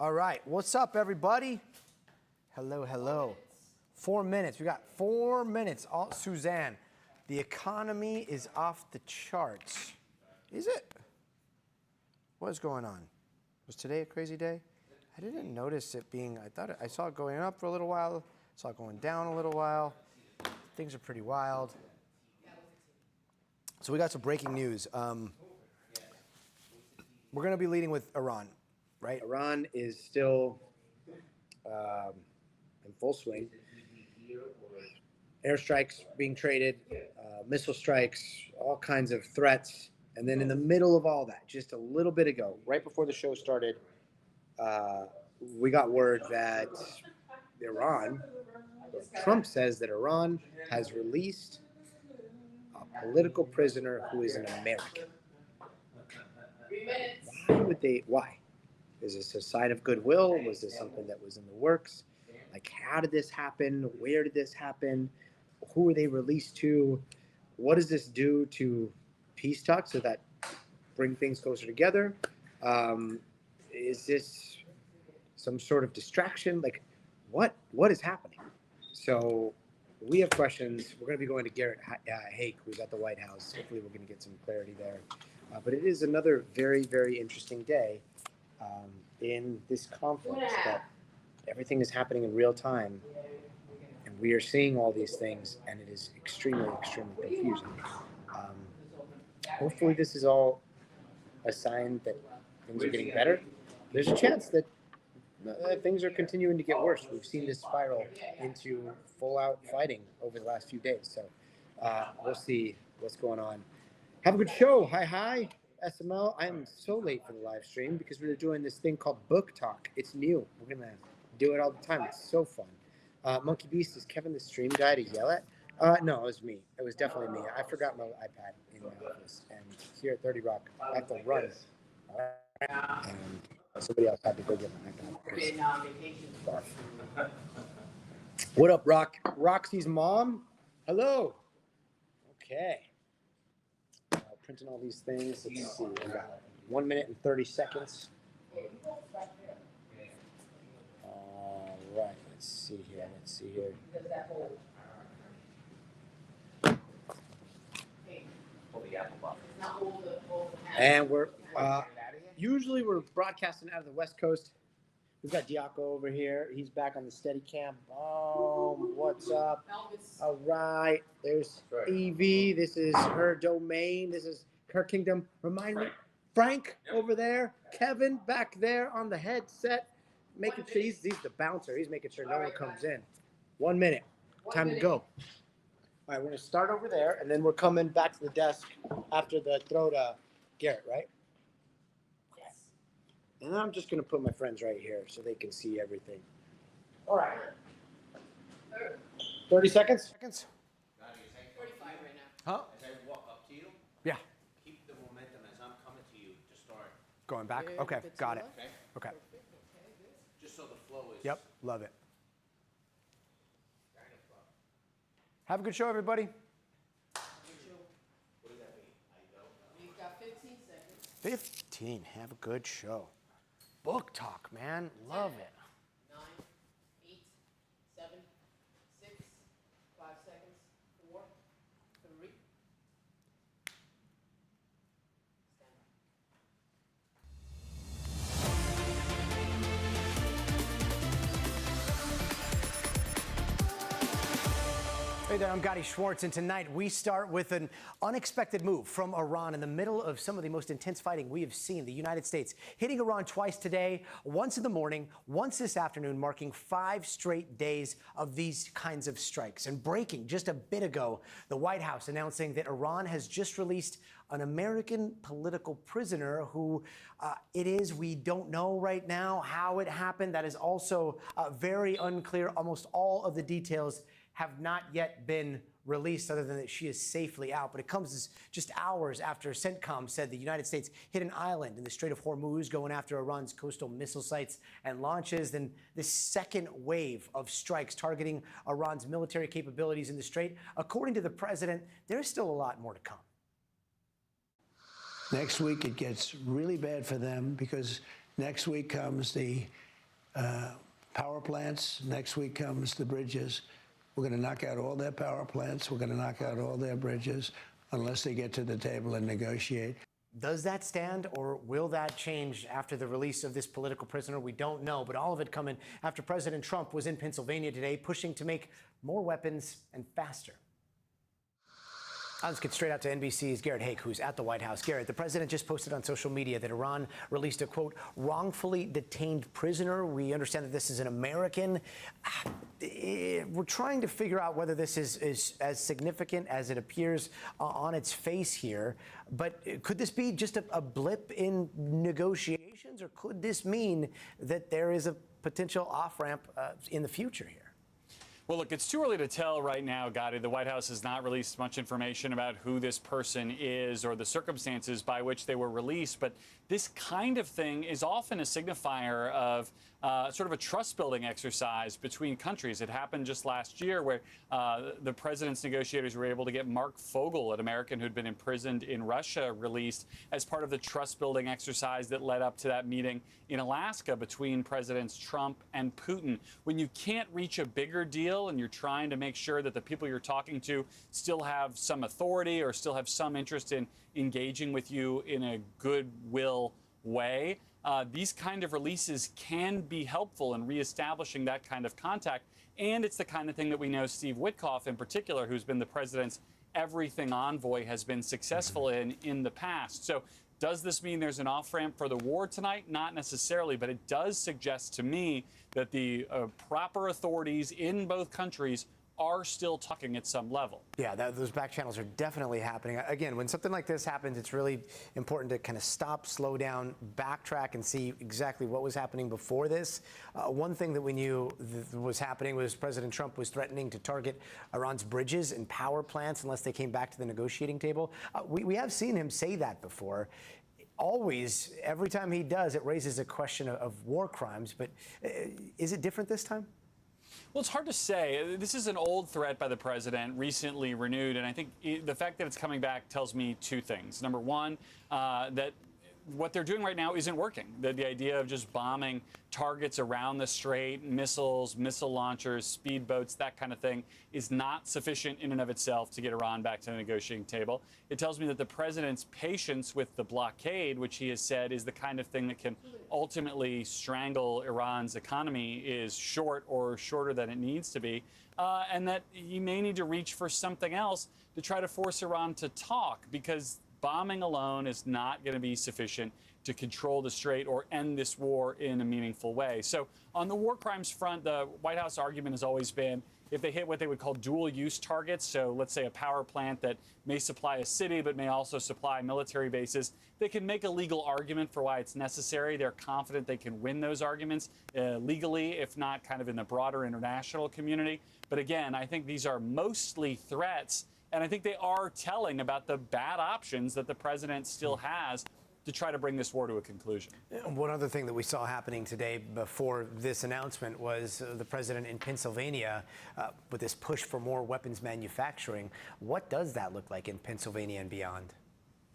All right, what's up, everybody? Hello, hello. 4 minutes. We got 4 minutes. Oh, Suzanne, the economy is off the charts. Is it? What is going on? Was today a crazy day? I didn't notice it being. I saw it going up for a little while. Saw it going down a little while. Things are pretty wild. So we got some breaking news. We're going to be leading with Iran, right? Iran is still in full swing. Airstrikes being traded, missile strikes, all kinds of threats. And then in the middle of all that, just a little bit ago, right before the show started, we got word that Trump says that Iran has released a political prisoner who is an American. Why? Is this a sign of goodwill? Was this something that was in the works? Like, how did this happen? Where did this happen? Who were they released to? What does this do to peace talks so that bring things closer together? Is this some sort of distraction? Like, what is happening? So we have questions. We're going to be going to Garrett Haake, who's at the White House. Hopefully we're going to get some clarity there. But it is another very, very interesting day in this conflict that everything is happening in real time. And we are seeing all these things, and it is extremely, extremely confusing. Hopefully this is all a sign that things are getting better. There's a chance that things are continuing to get worse. We've seen this spiral into full-out fighting over the last few days. So we'll see what's going on. Have a good show. Hi, SML. I'm so late for the live stream because we were doing this thing called Book Talk. It's new. We're going to do it all the time. It's so fun. Monkey Beast, is Kevin the stream guy to yell at? No, it was me. It was definitely me. I forgot my iPad in my office. And here at 30 Rock, I have to run. And somebody else had to go get my iPad. What up, Rock? Roxy's mom? Hello. Okay. Printing all these things. Let's see. We got 1 minute and 30 seconds. All right. Let's see here. And we're usually we're broadcasting out of the West Coast. We've got Diaco over here. He's back on the Steadicam. Boom. What's up? All right. There's Evie. This is her domain. This is her kingdom. Remind me, Frank over there. Kevin back there on the headset. Making sure he's the bouncer. He's making sure no one comes in. 1 minute. Time to go. All right. We're going to start over there, and then we're coming back to the desk after the throw to Garrett, right? And I'm just going to put my friends right here so they can see everything. All right. 30 seconds? 45 right now. Huh? As I walk up to you, Yeah. keep the momentum as I'm coming to you to start. Going back? Okay, got it. Okay. Just so the flow is. Yep, love it. Have a good show, everybody. What does that mean? We've got 15 seconds. 15. Have a good show. Book talk, man. Love it. 9, 8, 7, 6, 5 seconds, 4, 3. Stand Hey there, I'm Gotti Schwartz, and tonight we start with an unexpected move from Iran in the middle of some of the most intense fighting we have seen. The United States hitting Iran twice today, once in the morning, once this afternoon, marking 5 straight days of these kinds of strikes. And breaking just a bit ago, the White House announcing that Iran has just released an American political prisoner who we don't know right now how it happened. That is also very unclear. Almost all of the details have not yet been released, other than that she is safely out. But it comes as just hours after CENTCOM said the United States hit an island in the Strait of Hormuz, going after Iran's coastal missile sites and launches. Then this second wave of strikes targeting Iran's military capabilities in the Strait. According to the president, there's still a lot more to come. Next week, it gets really bad for them because next week comes the Power plants. Next week comes the bridges. We're going to knock out all their power plants. We're going to knock out all their bridges unless they get to the table and negotiate. Does that stand, or will that change after the release of this political prisoner? We don't know, but all of it coming after President Trump was in Pennsylvania today, pushing to make more weapons and faster. Let's get straight out to NBC's Garrett Haake, who's at the White House. Garrett, the president just posted on social media that Iran released a, quote, wrongfully detained prisoner. We understand that this is an American. We're trying to figure out whether this is as significant as it appears on its face here. But could this be just a blip in negotiations, or could this mean that there is a potential off-ramp in the future here? Well, look, it's too early to tell right now, Gotti. The White House has not released much information about who this person is or the circumstances by which they were released. But this kind of thing is often a signifier of sort of a trust-building exercise between countries. It happened just last year where the president's negotiators were able to get Mark Fogel, an American who'd been imprisoned in Russia, released as part of the trust-building exercise that led up to that meeting in Alaska between Presidents Trump and Putin. When you can't reach a bigger deal and you're trying to make sure that the people you're talking to still have some authority or still have some interest in engaging with you in a goodwill way, these kind of releases can be helpful in reestablishing that kind of contact. And it's the kind of thing that we know Steve Witkoff in particular, who's been the president's everything envoy, has been successful in the past. So does this mean there's an off-ramp for the war tonight? Not necessarily, but it does suggest to me that the proper authorities in both countries are still talking at some level. Yeah, those back channels are definitely happening. Again, when something like this happens, it's really important to kind of stop, slow down, backtrack, and see exactly what was happening before this. One thing that we knew was happening was President Trump was threatening to target Iran's bridges and power plants unless they came back to the negotiating table. We have seen him say that before. Always, every time he does, it raises a question of war crimes. But is it different this time? Well, it's hard to say. This is an old threat by the president, recently renewed, and I think the fact that it's coming back tells me two things. Number one, that what they're doing right now isn't working. The idea of just bombing targets around the strait, missiles, missile launchers, speedboats, that kind of thing, is not sufficient in and of itself to get Iran back to the negotiating table. It tells me that the president's patience with the blockade, which he has said is the kind of thing that can ultimately strangle Iran's economy, is short or shorter than it needs to be, and that he may need to reach for something else to try to force Iran to talk, because bombing alone is not going to be sufficient to control the strait or end this war in a meaningful way. So on the war crimes front, the White House argument has always been if they hit what they would call dual use targets, so let's say a power plant that may supply a city but may also supply military bases, they can make a legal argument for why it's necessary. They're confident they can win those arguments legally, if not kind of in the broader international community. But again, I think these are mostly threats, and I think they are telling about the bad options that the president still has to try to bring this war to a conclusion. One other thing that we saw happening today before this announcement was the president in Pennsylvania with this push for more weapons manufacturing. What does that look like in Pennsylvania and beyond?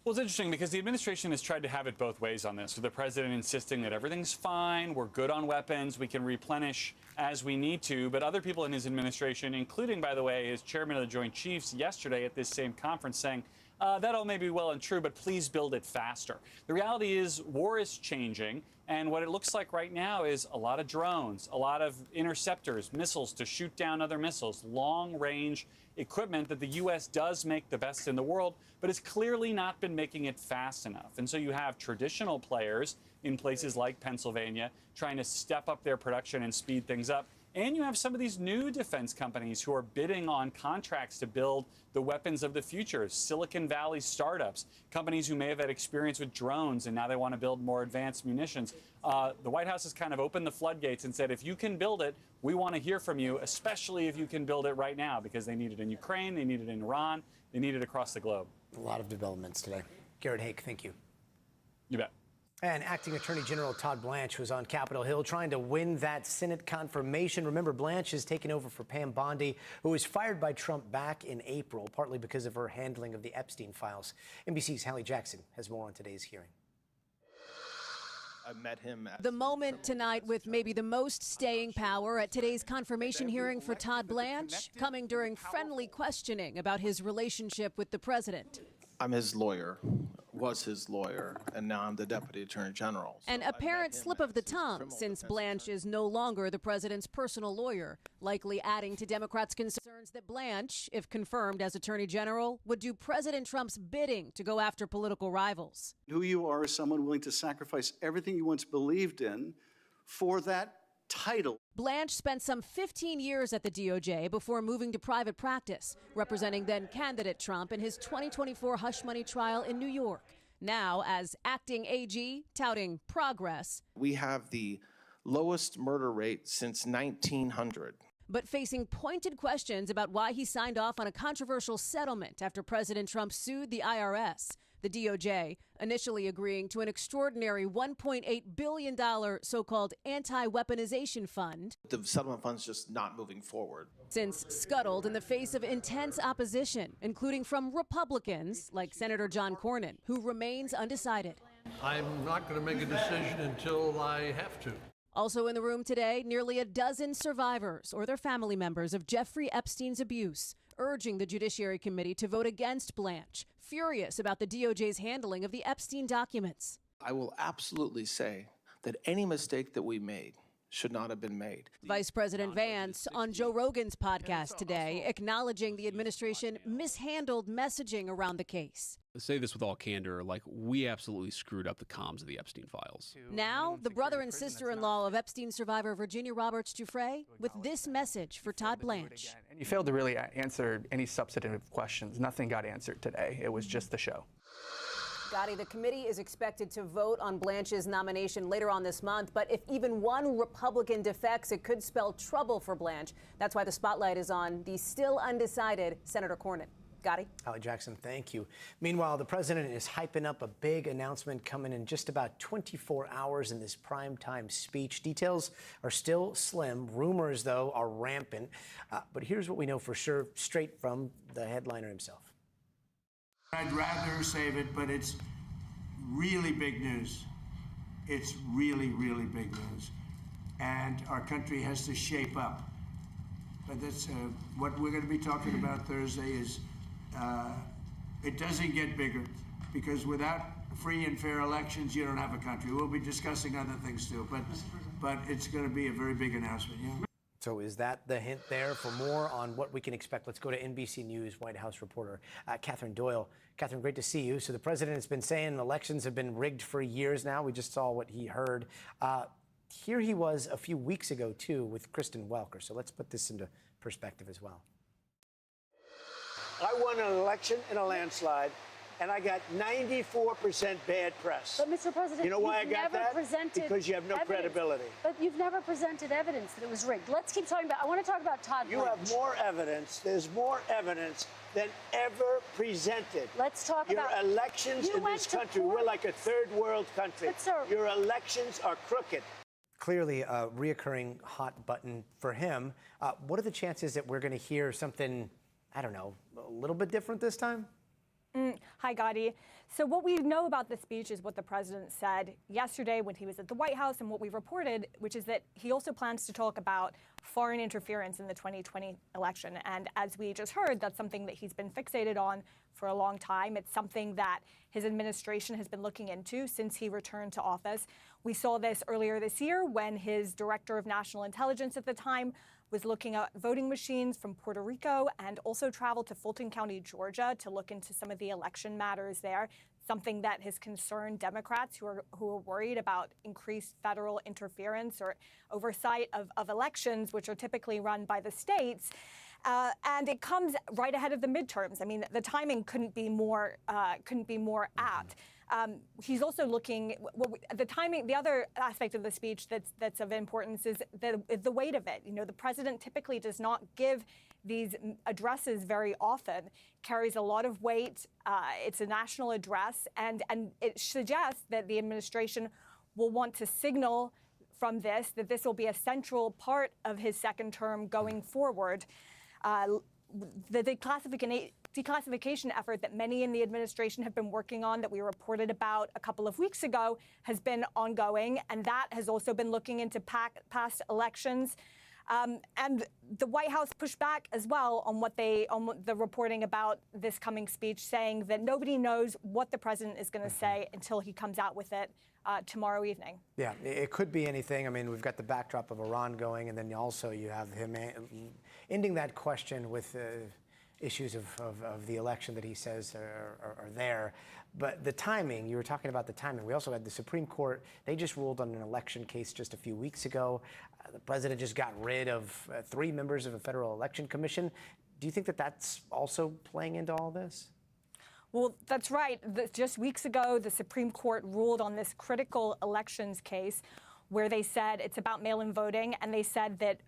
Well, it's interesting because the administration has tried to have it both ways on this, with the president insisting that everything's fine, we're good on weapons, we can replenish as we need to. But other people in his administration, including, by the way, his chairman of the Joint Chiefs yesterday at this same conference, saying, that all may be well and true, but please build it faster. The reality is war is changing, and what it looks like right now is a lot of drones, a lot of interceptors, missiles to shoot down other missiles, long-range equipment that the U.S. does make the best in the world, but has clearly not been making it fast enough. And so you have traditional players in places like Pennsylvania trying to step up their production and speed things up. And you have some of these new defense companies who are bidding on contracts to build the weapons of the future, Silicon Valley startups, companies who may have had experience with drones and now they want to build more advanced munitions. The White House has kind of opened the floodgates and said, if you can build it, we want to hear from you, especially if you can build it right now, because they need it in Ukraine, they need it in Iran, they need it across the globe. A lot of developments today. Garrett Haake, thank you. You bet. And Acting Attorney General Todd Blanche was on Capitol Hill trying to win that Senate confirmation. Remember, Blanche has taken over for Pam Bondi, who was fired by Trump back in April, partly because of her handling of the Epstein files. NBC's Hallie Jackson has more on today's hearing. I met him at The moment tonight with maybe the most staying power at today's confirmation hearing for Todd Blanche, coming during friendly questioning about his relationship with the president. I'm his lawyer, was his lawyer, and now I'm the Deputy Attorney General. An apparent slip of the tongue, since Blanche is no longer the president's personal lawyer, likely adding to Democrats' concerns that Blanche, if confirmed as Attorney General, would do President Trump's bidding to go after political rivals. Who you are is someone willing to sacrifice everything you once believed in for that title. Blanche spent some 15 years at the DOJ before moving to private practice, representing then-candidate Trump in his 2024 hush money trial in New York. Now, as acting AG, touting progress. We have the lowest murder rate since 1900. But facing pointed questions about why he signed off on a controversial settlement after President Trump sued the IRS. The DOJ initially agreeing to an extraordinary $1.8 billion so-called anti-weaponization fund. The settlement fund's just not moving forward. Since scuttled in the face of intense opposition, including from Republicans like Senator John Cornyn, who remains undecided. I'm not going to make a decision until I have to. Also in the room today, nearly a dozen survivors or their family members of Jeffrey Epstein's abuse, urging the Judiciary Committee to vote against Blanche, furious about the DOJ's handling of the Epstein documents. I will absolutely say that any mistake that we made should not have been made. Vice President Vance on Joe Rogan's podcast today, acknowledging the administration mishandled messaging around the case. I say this with all candor, like, we absolutely screwed up the comms of the Epstein files. Now, the brother and sister-in-law of Epstein survivor Virginia Roberts Giuffre with this message for Todd Blanche. And you failed to really answer any substantive questions. Nothing got answered today. It was just the show. Gotti, the committee is expected to vote on Blanche's nomination later on this month, but if even one Republican defects, it could spell trouble for Blanche. That's why the spotlight is on the still undecided Senator Cornyn. Gotti? Holly Jackson, thank you. Meanwhile, the president is hyping up a big announcement coming in just about 24 hours in this primetime speech. Details are still slim. Rumors, though, are rampant. But here's what we know for sure, straight from the headliner himself. I'd rather save it, but it's really big news. It's really, really big news. And our country has to shape up. But that's what we're going to be talking about Thursday is it doesn't get bigger, because without free and fair elections, you don't have a country. We'll be discussing other things too, but it's going to be a very big announcement. Yeah. So is that the hint there? For more on what we can expect, let's go to NBC News White House reporter Catherine Doyle. Catherine, great to see you. So the president has been saying elections have been rigged for years now. We just saw what he heard. Here he was a few weeks ago, too, with Kristen Welker. So let's put this into perspective as well. I won an election in a landslide, and I got 94% bad press. But, Mr. President, you know why I got that? Presented because you have no credibility. But you've never presented evidence that it was rigged. Let's keep talking about, I want to talk about Todd Blanche. You have more evidence. There's more evidence than ever presented. Let's talk Your about... Your elections in this country, we're like a third world country. But, sir, your elections are crooked. Clearly a reoccurring hot button for him. What are the chances that we're going to hear something, I don't know, a little bit different this time? Hi, Gotti. So what we know about the speech is what the president said yesterday when he was at the White House, and what we reported, which is that he also plans to talk about foreign interference in the 2020 election. And as we just heard, that's something that he's been fixated on for a long time. It's something that his administration has been looking into since he returned to office. We saw this earlier this year when his director of national intelligence at the time was looking at voting machines from Puerto Rico and also traveled to Fulton County, Georgia, to look into some of the election matters there, something that has concerned Democrats who are worried about increased federal interference or oversight of elections, which are typically run by the states. And it comes right ahead of the midterms. I mean, the timing couldn't be more apt. He's also looking the timing. The other aspect of the speech that's of importance is the weight of it. You know, the president typically does not give these addresses very often. Carries a lot of weight. It's a national address, and it suggests that the administration will want to signal from this that this will be a central part of his second term going forward. the declassification effort that many in the administration have been working on, that we reported about a couple of weeks ago, has been ongoing, and that has also been looking into past elections. And the White House pushed back as well on the reporting about this coming speech, saying that nobody knows what the president is going to say until he comes out with it tomorrow evening. Yeah, it could be anything. I mean, we've got the backdrop of Iran going, and then also you have him ending that question with issues of the election that he says are there. But the timing, you were talking about the timing. We also had the Supreme Court. They just ruled on an election case just a few weeks ago. The president just got rid of 3 members of a federal election commission. Do you think that that's also playing into all this? Well, that's right. Just weeks ago, the Supreme Court ruled on this critical elections case where they said it's about mail-in voting, and they said that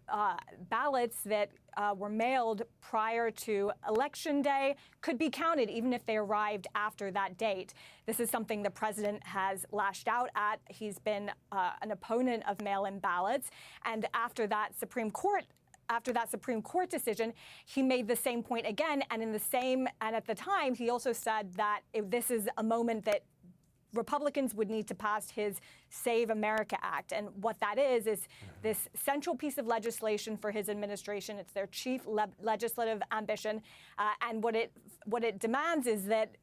ballots that were mailed prior to Election Day could be counted even if they arrived after that date. This is something the president has lashed out at. He's been an opponent of mail-in ballots, and after that Supreme Court decision, he made the same point again, and at the time, he also said that if this is a moment that Republicans would need to pass his Save America Act. And what that is this central piece of legislation for his administration. It's their chief legislative ambition. And what it demands is that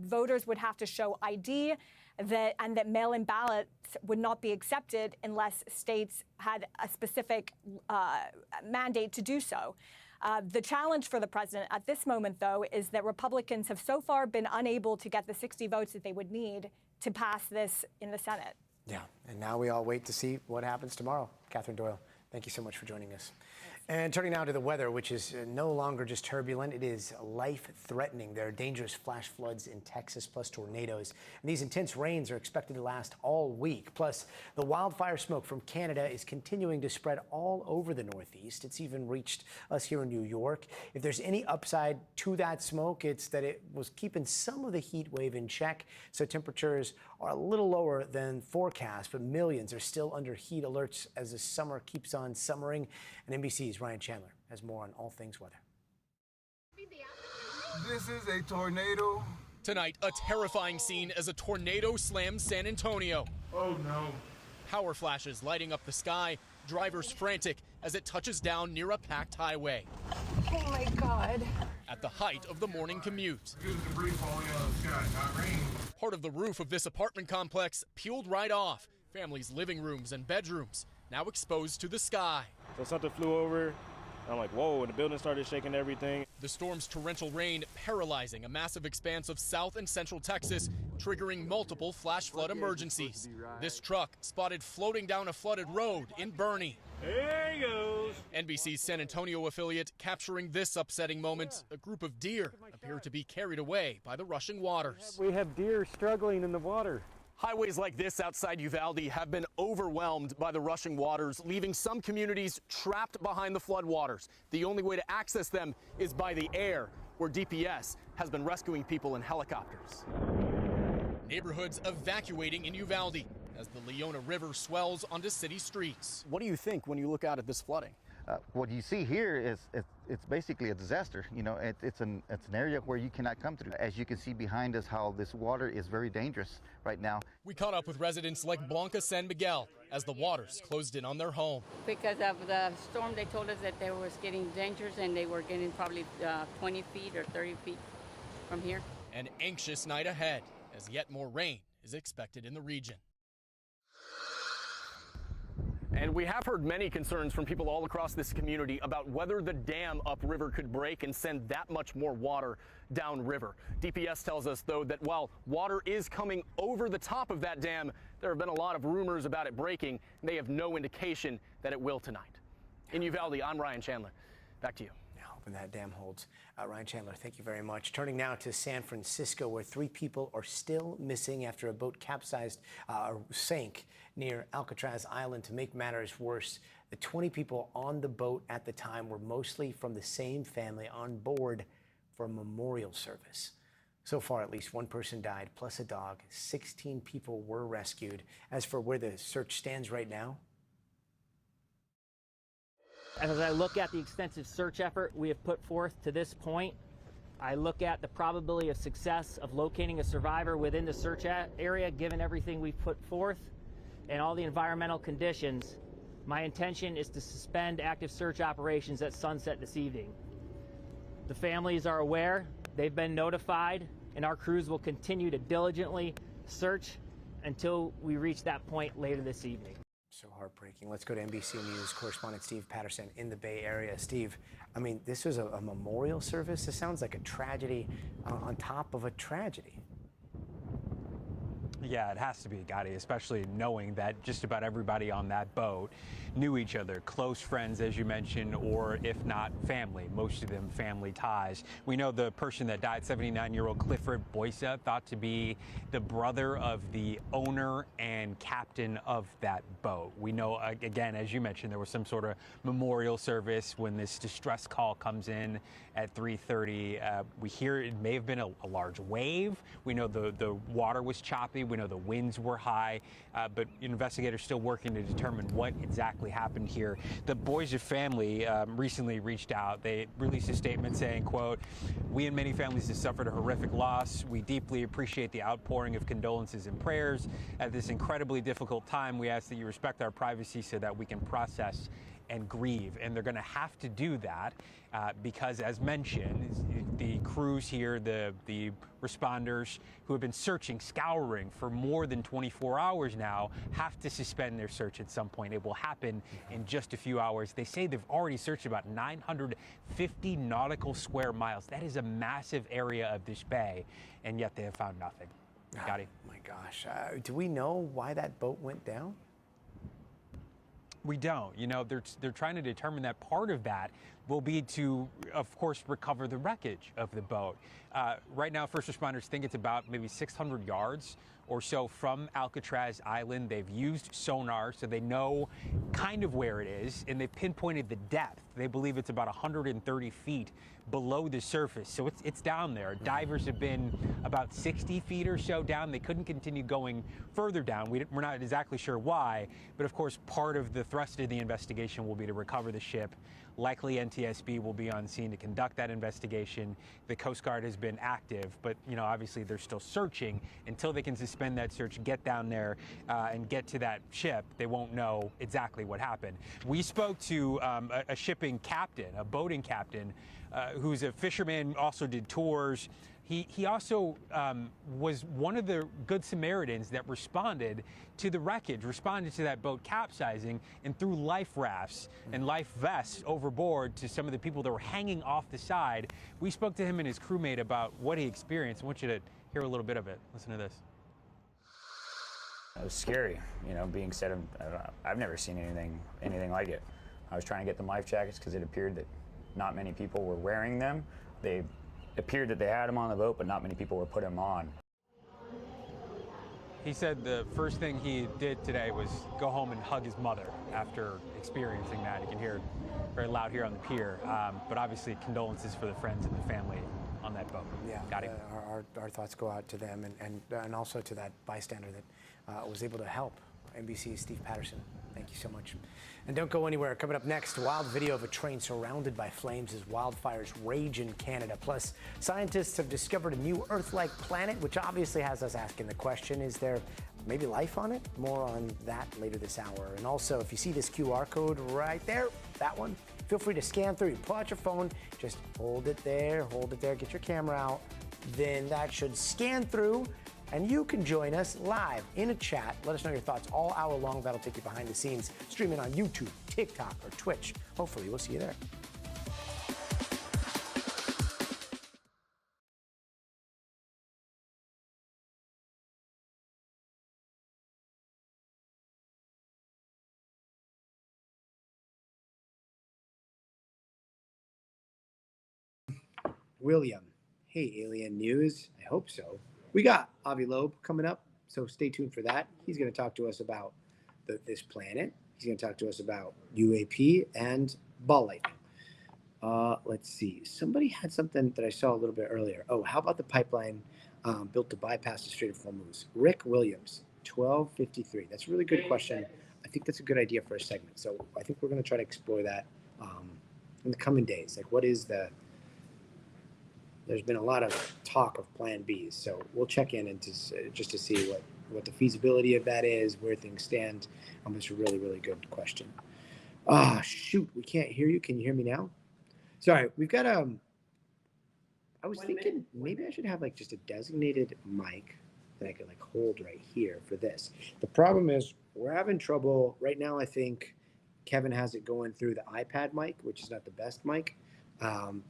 voters would have to show ID, and that mail-in ballots would not be accepted unless states had a specific mandate to do so. The challenge for the president at this moment, though, is that Republicans have so far been unable to get the 60 votes that they would need to pass this in the Senate. Yeah, and now we all wait to see what happens tomorrow. Catherine Doyle, thank you so much for joining us. And turning now to the weather, which is no longer just turbulent, it is life-threatening. There are dangerous flash floods in Texas, plus tornadoes. And these intense rains are expected to last all week. Plus, the wildfire smoke from Canada is continuing to spread all over the Northeast. It's even reached us here in New York. If there's any upside to that smoke, it's that it was keeping some of the heat wave in check, so temperatures are a little lower than forecast, but millions are still under heat alerts as the summer keeps on summering. And NBC's Ryan Chandler has more on all things weather. This is a tornado. Tonight, a terrifying scene as a tornado slams San Antonio. Oh no. Power flashes lighting up the sky, drivers frantic as it touches down near a packed highway. Oh my God. At the height of the morning commute. There's debris falling out of the sky, not rain. Part of the roof of this apartment complex peeled right off. Families' living rooms and bedrooms now exposed to the sky. So something flew over. I'm like, whoa, and the building started shaking everything. The storm's torrential rain paralyzing a massive expanse of South and Central Texas, triggering multiple flash flood emergencies. This truck spotted floating down a flooded road in Bernie. There he goes. NBC's San Antonio affiliate capturing this upsetting moment. A group of deer appear to be carried away by the rushing waters. We have deer struggling in the water. Highways like this outside Uvalde have been overwhelmed by the rushing waters, leaving some communities trapped behind the floodwaters. The only way to access them is by the air, where DPS has been rescuing people in helicopters. Neighborhoods evacuating in Uvalde as the Leona River swells onto city streets. What do you think when you look out at this flooding? What you see here is it's basically a disaster. You know, it's an area where you cannot come through. As you can see behind us, how this water is very dangerous right now. We caught up with residents like Blanca San Miguel as the waters closed in on their home. Because of the storm, they told us that they was getting dangerous and they were getting probably 20 feet or 30 feet from here. An anxious night ahead as yet more rain is expected in the region. And we have heard many concerns from people all across this community about whether the dam upriver could break and send that much more water downriver. DPS tells us, though, that while water is coming over the top of that dam, there have been a lot of rumors about it breaking, and they have no indication that it will tonight. In Uvalde, I'm Ryan Chandler. Back to you. Hoping that dam holds. Ryan Chandler, thank you very much. Turning now to San Francisco, where 3 people are still missing after a boat capsized or sank near Alcatraz Island. To make matters worse, the 20 people on the boat at the time were mostly from the same family on board for a memorial service. So far, at least 1 person died, plus a dog. 16 people were rescued. As for where the search stands right now, As I look at the extensive search effort we have put forth to this point, I look at the probability of success of locating a survivor within the search area, given everything we've put forth and all the environmental conditions. My intention is to suspend active search operations at sunset this evening. The families are aware, they've been notified, and our crews will continue to diligently search until we reach that point later this evening. So heartbreaking. Let's go to NBC News correspondent Steve Patterson in the Bay Area. Steve, I mean, this was a memorial service. This sounds like a tragedy on top of a tragedy. Yeah, it has to be, Gotti, especially knowing that just about everybody on that boat knew each other, close friends, as you mentioned, or if not family, most of them family ties. We know the person that died, 79-year-old Clifford Boysa, thought to be the brother of the owner and captain of that boat. We know, again, as you mentioned, there was some sort of memorial service when this distress call comes in at 3:30. We hear it may have been a large wave. We know the water was choppy. We know the winds were high, but investigators still working to determine what exactly happened here. The Boysa family recently reached out. They released a statement saying, quote, "We and many families have suffered a horrific loss. We deeply appreciate the outpouring of condolences and prayers. At this incredibly difficult time, we ask that you respect our privacy so that we can process and grieve." And they're going to have to do that because, as mentioned, the crews here, the responders who have been searching, scouring for more than 24 hours now, have to suspend their search at some point. It will happen in just a few hours. They say they've already searched about 950 nautical square miles. That is a massive area of this bay, and yet they have found nothing. Gotti. Oh my gosh. Do we know why that boat went down? We don't. You know, they're trying to determine that. Part of that will be to, of course, recover the wreckage of the boat. Right now, first responders think it's about maybe 600 yards or so from Alcatraz Island. They've used sonar, so they know kind of where it is, and they've pinpointed the depth. They believe it's about 130 feet below the surface, so it's down there. Divers have been about 60 feet or so down. They couldn't continue going further down. We're not exactly sure why, but of course, part of the thrust of the investigation will be to recover the ship. Likely NTSB will be on scene to conduct that investigation. The Coast Guard has been active, but you know, obviously they're still searching. Until they can suspend that search, get down there and get to that ship, they won't know exactly what happened. We spoke to a shipping captain, a boating captain, who's a fisherman, also did tours. He also was one of the Good Samaritans that responded to the wreckage, responded to that boat capsizing, and threw life rafts and life vests overboard to some of the people that were hanging off the side. We spoke to him and his crewmate about what he experienced. I want you to hear a little bit of it. Listen to this. It was scary, you know, being said, I've never seen anything like it. I was trying to get them life jackets because it appeared that not many people were wearing them. They appeared that they had them on the boat, but not many people were putting them on. He said the first thing he did today was go home and hug his mother after experiencing that. You can hear it very loud here on the pier, but obviously condolences for the friends and the family on that boat. Yeah, Got it. Our thoughts go out to them and also to that bystander that was able to help. NBC's Steve Patterson, thank you so much. And don't go anywhere. Coming up next, wild video of a train surrounded by flames as wildfires rage in Canada. Plus, scientists have discovered a new Earth-like planet, which obviously has us asking the question, is there maybe life on it? More on that later this hour. And also, if you see this QR code right there, that one, feel free to scan through. You pull out your phone, just hold it there, get your camera out. Then that should scan through, and you can join us live in a chat. Let us know your thoughts all hour long. That'll take you behind the scenes, streaming on YouTube, TikTok, or Twitch. Hopefully, we'll see you there. William, hey, Alien News. I hope so. We got Avi Loeb coming up, so stay tuned for that. He's going to talk to us about this planet. He's going to talk to us about UAP and ball lightning. Let's see. Somebody had something that I saw a little bit earlier. Oh, how about the pipeline built to bypass the Strait of Hormuz? Rick Williams, 1253. That's a really good question. I think that's a good idea for a segment. So I think we're going to try to explore that in the coming days? Like, what is the? There's been a lot of talk of Plan Bs, so we'll check in and just to see what the feasibility of that is, where things stand. It's a really, really good question. Ah, shoot, we can't hear you. Can you hear me now? Sorry, we've got I was thinking maybe I should have like just a designated mic that I could like hold right here for this. The problem is we're having trouble right now. I think Kevin has it going through the iPad mic, which is not the best mic.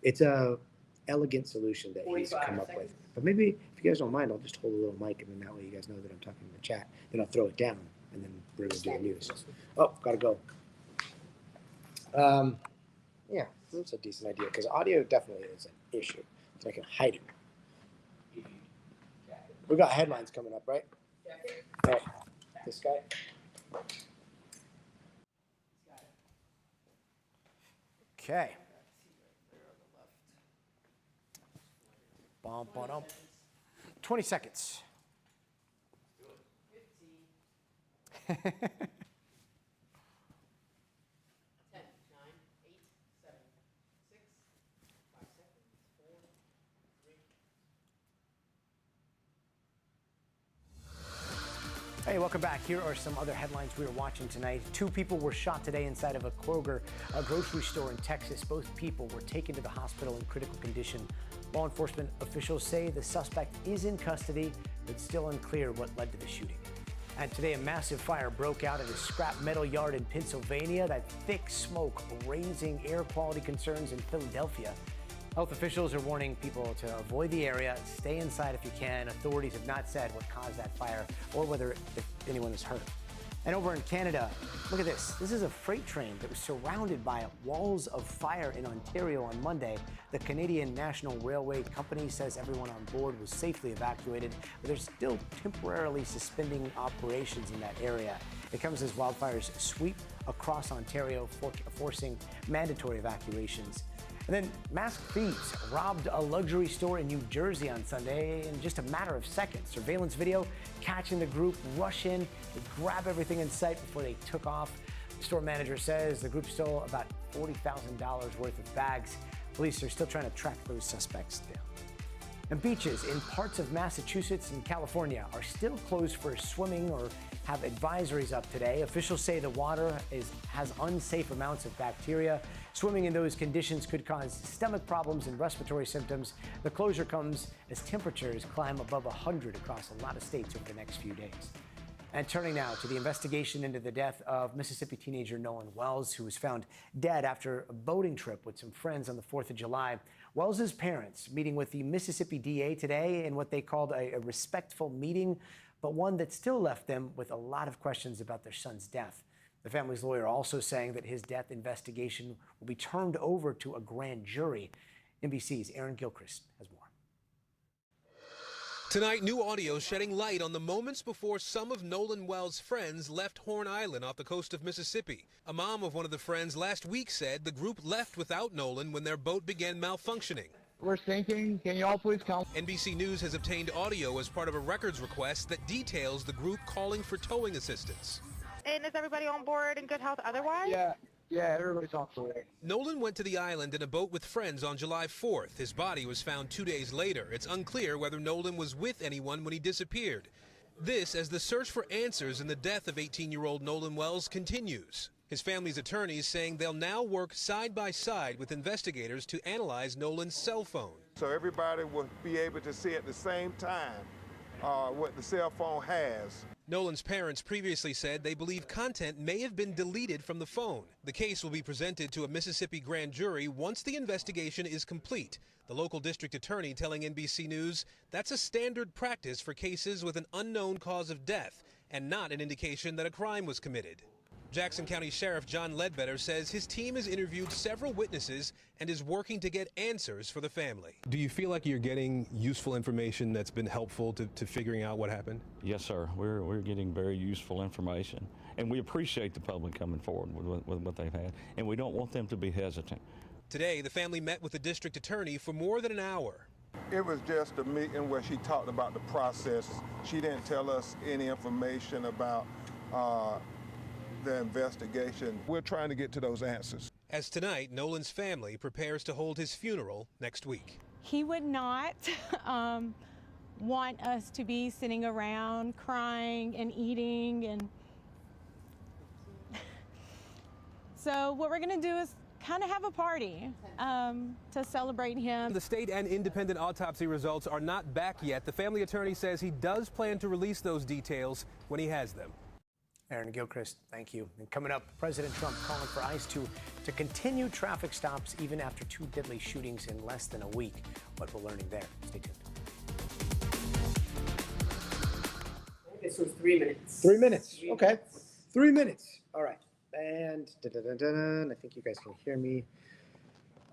It's a elegant solution that he's come up with. But maybe if you guys don't mind, I'll just hold a little mic, and then that way you guys know that I'm talking in the chat. Then I'll throw it down, and then we're gonna do the news. Oh, gotta go. Yeah, that's a decent idea because audio definitely is an issue. So I can hide it. We got headlines coming up, right? Right. This guy. Okay. Bum, ba-dum. 20 seconds. 10, 9, 8, 7, 6, 5 seconds, 4, 3. Hey, welcome back. Here are some other headlines we were watching tonight. 2 people were shot today inside of a Kroger, a grocery store in Texas. Both people were taken to the hospital in critical condition. Law enforcement officials say the suspect is in custody, but still unclear what led to the shooting. And today, a massive fire broke out at a scrap metal yard in Pennsylvania. That thick smoke raising air quality concerns in Philadelphia. Health officials are warning people to avoid the area, stay inside if you can. Authorities have not said what caused that fire or whether anyone was hurt. And over in Canada, look at this. This is a freight train that was surrounded by walls of fire in Ontario on Monday. The Canadian National Railway Company says everyone on board was safely evacuated, but they're still temporarily suspending operations in that area. It comes as wildfires sweep across Ontario, forcing mandatory evacuations. And then masked thieves robbed a luxury store in New Jersey on Sunday in just a matter of seconds. Surveillance video catching the group rush in, they grab everything in sight before they took off. The store manager says the group stole about $40,000 worth of bags. Police are still trying to track those suspects down. And beaches in parts of Massachusetts and California are still closed for swimming or have advisories up today. Officials say the water has unsafe amounts of bacteria. Swimming in those conditions could cause stomach problems and respiratory symptoms. The closure comes as temperatures climb above 100 across a lot of states over the next few days. And turning now to the investigation into the death of Mississippi teenager Nolan Wells, who was found dead after a boating trip with some friends on the 4th of July. Wells's parents meeting with the Mississippi DA today in what they called a respectful meeting, but one that still left them with a lot of questions about their son's death. The family's lawyer also saying that his death investigation will be turned over to a grand jury. NBC's Aaron Gilchrist has more. Tonight, new audio shedding light on the moments before some of Nolan Wells' friends left Horn Island off the coast of Mississippi. A mom of one of the friends last week said the group left without Nolan when their boat began malfunctioning. We're sinking. Can you all please come? NBC News has obtained audio as part of a records request that details the group calling for towing assistance. And is everybody on board in good health otherwise? Yeah, everybody's on board. Nolan went to the island in a boat with friends on July 4th. His body was found 2 days later. It's unclear whether Nolan was with anyone when he disappeared. This as the search for answers in the death of 18-year-old Nolan Wells continues. His family's attorneys saying they'll now work side by side with investigators to analyze Nolan's cell phone. So everybody will be able to see at the same time what the cell phone has. Nolan's parents previously said they believe content may have been deleted from the phone. The case will be presented to a Mississippi grand jury once the investigation is complete. The local district attorney telling NBC News that's a standard practice for cases with an unknown cause of death and not an indication that a crime was committed. Jackson County Sheriff John Ledbetter says his team has interviewed several witnesses and is working to get answers for the family. Do you feel like you're getting useful information that's been helpful to figuring out what happened? Yes, sir. We're getting very useful information, and we appreciate the public coming forward with what they've had, and we don't want them to be hesitant. Today, the family met with the district attorney for more than an hour. It was just a meeting where she talked about the process. She didn't tell us any information about the investigation. We're trying to get to those answers. As tonight, Nolan's family prepares to hold his funeral next week. He would not want us to be sitting around crying and eating, and so what we're going to do is kind of have a party to celebrate him. The state and independent autopsy results are not back yet. The family attorney says he does plan to release those details when he has them. Aaron Gilchrist, thank you. And coming up, President Trump calling for ICE to continue traffic stops even after 2 deadly shootings in less than a week. What we're learning there. Stay tuned. This was 3 minutes. 3 minutes. Okay. 3 minutes. All right. And I think you guys can hear me.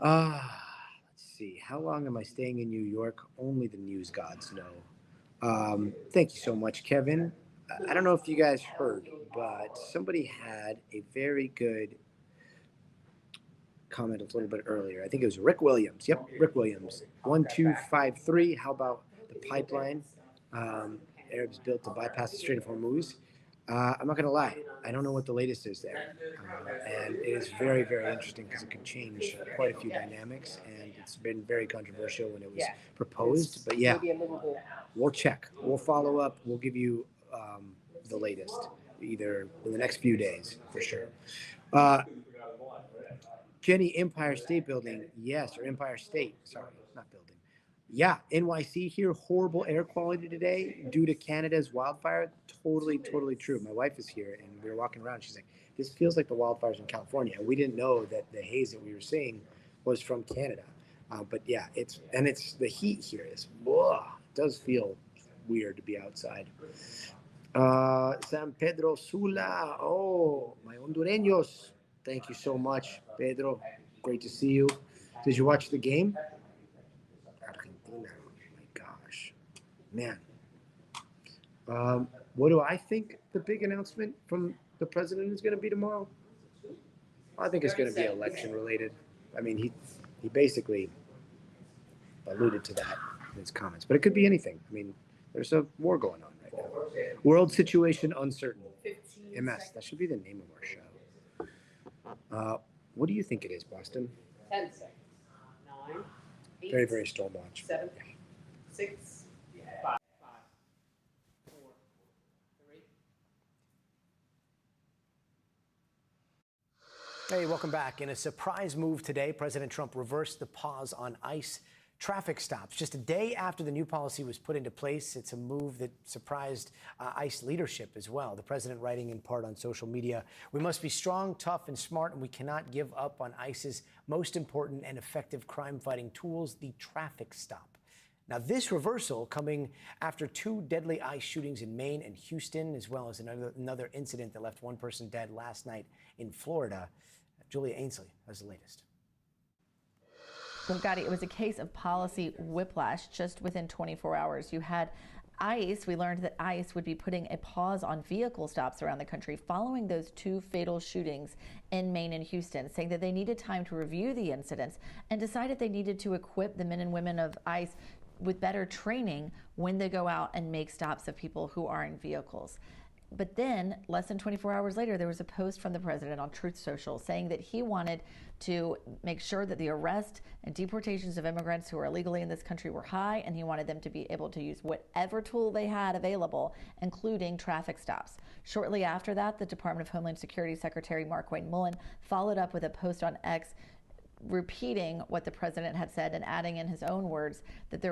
Let's see. How long am I staying in New York? Only the news gods know. Thank you so much, Kevin. I don't know if you guys heard, but somebody had a very good comment a little bit earlier. I think it was Rick Williams. Yep, Rick Williams. 1253. How about the pipeline Arabs built to bypass the Strait of Hormuz? I'm not going to lie. I don't know what the latest is there. And it is very, very interesting because it can change quite a few dynamics. And it's been very controversial when it was proposed. But yeah, we'll check. We'll follow up. We'll give you the latest, either in the next few days, for sure. Jenny, Empire State Building, yes, or Empire State, sorry, not building. Yeah, NYC here, horrible air quality today due to Canada's wildfire. Totally true. My wife is here, and we were walking around. She's like, this feels like the wildfires in California. And we didn't know that the haze that we were seeing was from Canada. But yeah, it's the heat here is, it does feel weird to be outside. San Pedro Sula, my Hondureños. Thank you so much, Pedro. Great to see you. Did you watch the game? Argentina, oh my gosh. Man. What do I think the big announcement from the president is going to be tomorrow? I think it's going to be election related. I mean, he basically alluded to that in his comments, but it could be anything. I mean, there's a war going on right now. World situation uncertain. MS. That should be the name of our show. What do you think it is, Boston? 10 seconds. 9, 8, Very, very storm watch. 7, 6, 5, 4, 3. Hey, welcome back. In a surprise move today, President Trump reversed the pause on ICE traffic stops. Just a day after the new policy was put into place, it's a move that surprised ICE leadership as well. The president writing in part on social media, "We must be strong, tough, and smart, and we cannot give up on ICE's most important and effective crime-fighting tools, the traffic stop." Now, this reversal coming after 2 deadly ICE shootings in Maine and Houston, as well as another incident that left 1 person dead last night in Florida. Julia Ainsley has the latest. So, Gotti, it was a case of policy whiplash just within 24 hours. You had ICE, we learned that ICE would be putting a pause on vehicle stops around the country following those 2 fatal shootings in Maine and Houston, saying that they needed time to review the incidents and decided they needed to equip the men and women of ICE with better training when they go out and make stops of people who are in vehicles. But then, less than 24 hours later, there was a post from the president on Truth Social saying that he wanted to make sure that the arrest and deportations of immigrants who are illegally in this country were high, and he wanted them to be able to use whatever tool they had available, including traffic stops. Shortly after that, the Department of Homeland Security Secretary Mark Wayne Mullen followed up with a post on X repeating what the president had said and adding in his own words that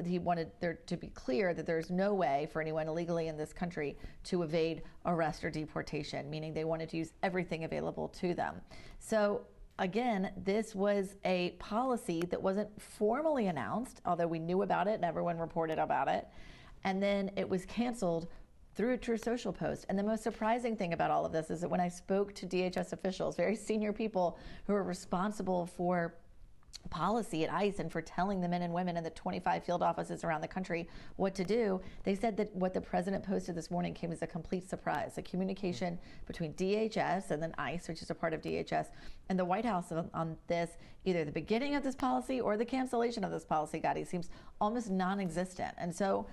he wanted there to be clear that there's no way for anyone illegally in this country to evade arrest or deportation, meaning they wanted to use everything available to them. So again, this was a policy that wasn't formally announced, although we knew about it and everyone reported about it. And then it was canceled through a Truth Social post. And the most surprising thing about all of this is that when I spoke to DHS officials, very senior people who are responsible for policy at ICE and for telling the men and women in the 25 field offices around the country what to do, they said that what the president posted this morning came as a complete surprise. The communication between DHS and then ICE, which is a part of DHS, and the White House on this, either the beginning of this policy or the cancellation of this policy, Gotti, seems almost non-existent. And so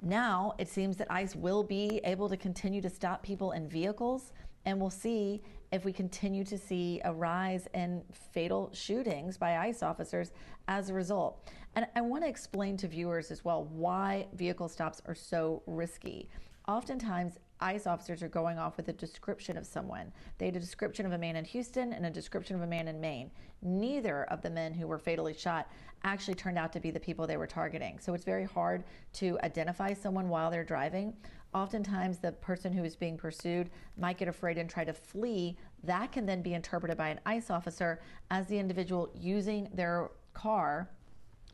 now it seems that ICE will be able to continue to stop people in vehicles, and we'll see if we continue to see a rise in fatal shootings by ICE officers as a result. And I want to explain to viewers as well why vehicle stops are so risky. Oftentimes, ICE officers are going off with a description of someone. They had a description of a man in Houston and a description of a man in Maine. Neither of the men who were fatally shot actually turned out to be the people they were targeting. So it's very hard to identify someone while they're driving. Oftentimes, the person who is being pursued might get afraid and try to flee. That can then be interpreted by an ICE officer as the individual using their car,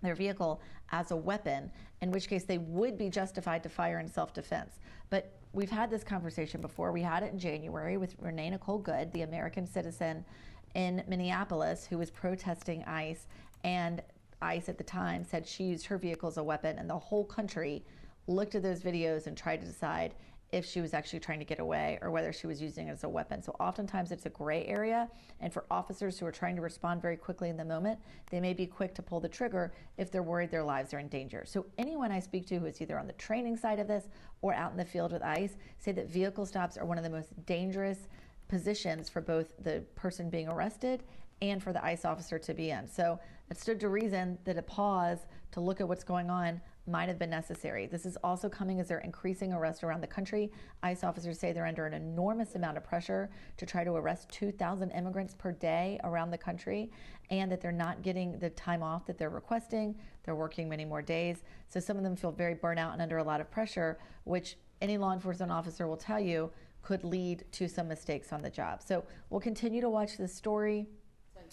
their vehicle, as a weapon, in which case they would be justified to fire in self-defense. But we've had this conversation before. We had it in January with Renee Nicole Good, the American citizen in Minneapolis who was protesting ICE, and ICE at the time said she used her vehicle as a weapon, and the whole country looked at those videos and tried to decide if she was actually trying to get away or whether she was using it as a weapon. So oftentimes it's a gray area, and for officers who are trying to respond very quickly in the moment, they may be quick to pull the trigger if they're worried their lives are in danger. So anyone I speak to who is either on the training side of this or out in the field with ICE say that vehicle stops are one of the most dangerous positions for both the person being arrested and for the ICE officer to be in. So it stood to reason that a pause to look at what's going on might have been necessary. This is also coming as they're increasing arrests around the country. ICE officers say they're under an enormous amount of pressure to try to arrest 2,000 immigrants per day around the country, and that they're not getting the time off that they're requesting. They're working many more days. So some of them feel very burnt out and under a lot of pressure, which any law enforcement officer will tell you could lead to some mistakes on the job. So we'll continue to watch this story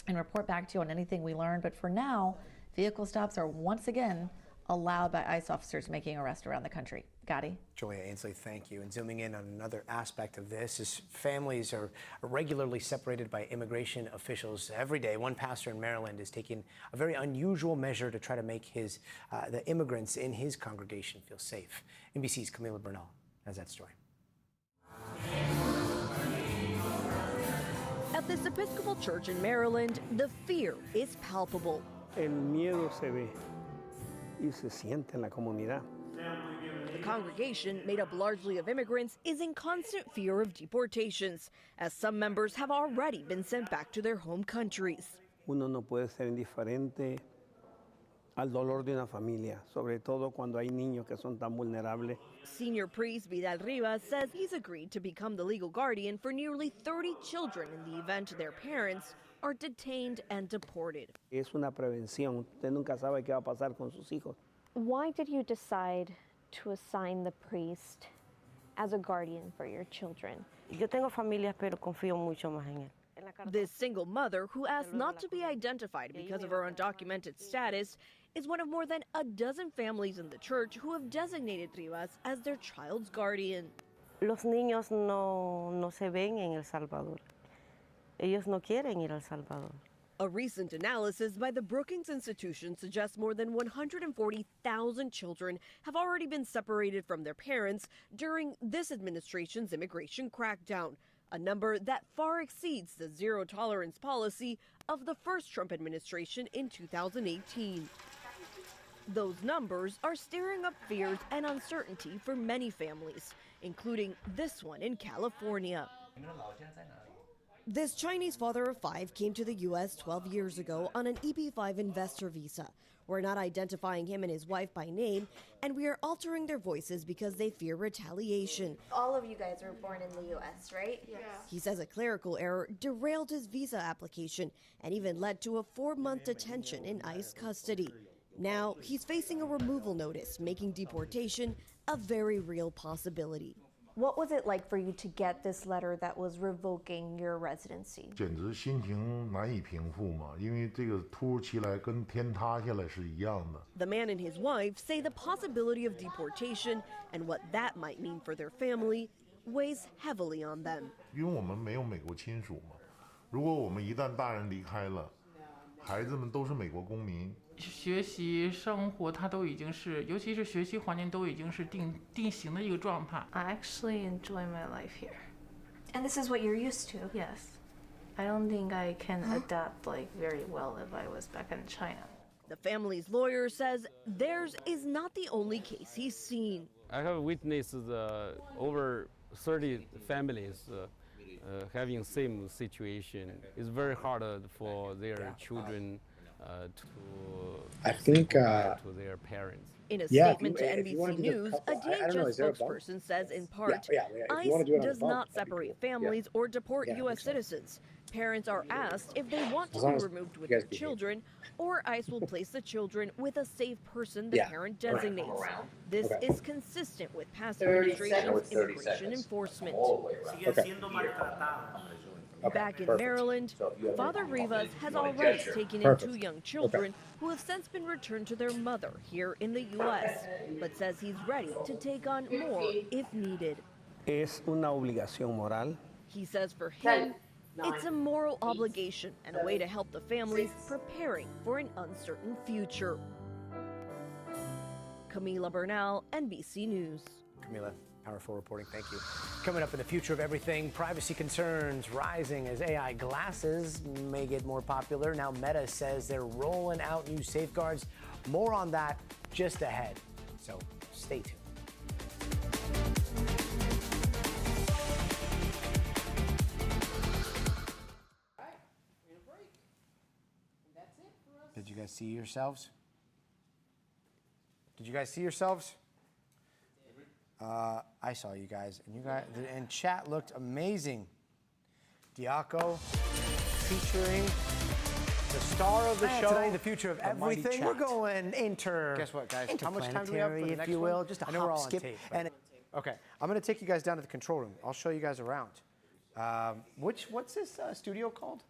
and report back to you on anything we learn. But for now, vehicle stops are once again allowed by ICE officers making arrests around the country. Gotti? Julia Ainsley, thank you. And zooming in on another aspect of this is families are regularly separated by immigration officials every day. One pastor in Maryland is taking a very unusual measure to try to make the immigrants in his congregation feel safe. NBC's Camila Bernal has that story. At this Episcopal church in Maryland, the fear is palpable. El miedo se ve y se siente en la comunidad. The congregation, made up largely of immigrants, is in constant fear of deportations, as some members have already been sent back to their home countries. Uno no puede ser indiferente al dolor de una familia, sobre todo cuando hay niños que son tan vulnerables. Senior priest Vidal Rivas says he's agreed to become the legal guardian for nearly 30 children in the event their parents are detained and deported. Es una prevención. Usted nunca sabe qué va a pasar con sus hijos. Why did you decide to assign the priest as a guardian for your children? Yo tengo familias, pero confío mucho más en él. This single mother, who asked not to be identified because of her undocumented status, is one of more than a dozen families in the church who have designated Rivas as their child's guardian. Los niños no se ven en El Salvador. Ellos no quieren ir a El Salvador. A recent analysis by the Brookings Institution suggests more than 140,000 children have already been separated from their parents during this administration's immigration crackdown, a number that far exceeds the zero-tolerance policy of the first Trump administration in 2018. Those numbers are stirring up fears and uncertainty for many families, including this one in California. This Chinese father of 5 came to the U.S. 12 years ago on an EB-5 investor visa. We're not identifying him and his wife by name, and we are altering their voices because they fear retaliation. All of you guys were born in the U.S., right? Yes. He says a clerical error derailed his visa application and even led to a 4-month detention in ICE custody. Now he's facing a removal notice, making deportation a very real possibility. What was it like for you to get this letter that was revoking your residency? 简直心情难以平复嘛，因为这个突如其来，跟天塌下来是一样的。 The man and his wife say the possibility of deportation and what that might mean for their family weighs heavily on them. 因为我们没有美国亲属嘛，如果我们一旦大人离开了，孩子们都是美国公民。 学习生活它都已经是，尤其是学习环境都已经是定型的一个状态。 I actually enjoy my life here. And this is what you're used to? Yes. I don't think I can adapt very well if I was back in China. The family's lawyer says theirs is not the only case he's seen. I have witnessed over 30 families having same situation. It's very hard for their children I think to their parents. In a Yeah, statement to NBC News, a DHS spokesperson says in part, ICE does not separate families or deport U.S. citizens. Parents are asked if they want to be removed with their children, or ICE will place the children with a safe person the parent designates. This is consistent with past administration's immigration enforcement. Back in Maryland, Father Rivas has already taken in 2 young children who have since been returned to their mother here in the U.S., but says he's ready to take on more if needed. Es una obligación moral. He says for him, it's a moral obligation and a way to help the families preparing for an uncertain future. Camila Bernal, NBC News. Camila, powerful reporting. Thank you. Coming up in the future of everything, privacy concerns rising as AI glasses may get more popular. Now Meta says they're rolling out new safeguards. More on that just ahead. So stay tuned. Did you guys see yourselves? Did you guys see yourselves? I saw you guys, and chat looked amazing. Diaco featuring the star of the show. Tonight, the future of everything. We're going Guess what, guys? How much time do we have for the next if you will? Just a hop, skip, and okay. I'm going to take you guys down to the control room. I'll show you guys around. What's this studio called?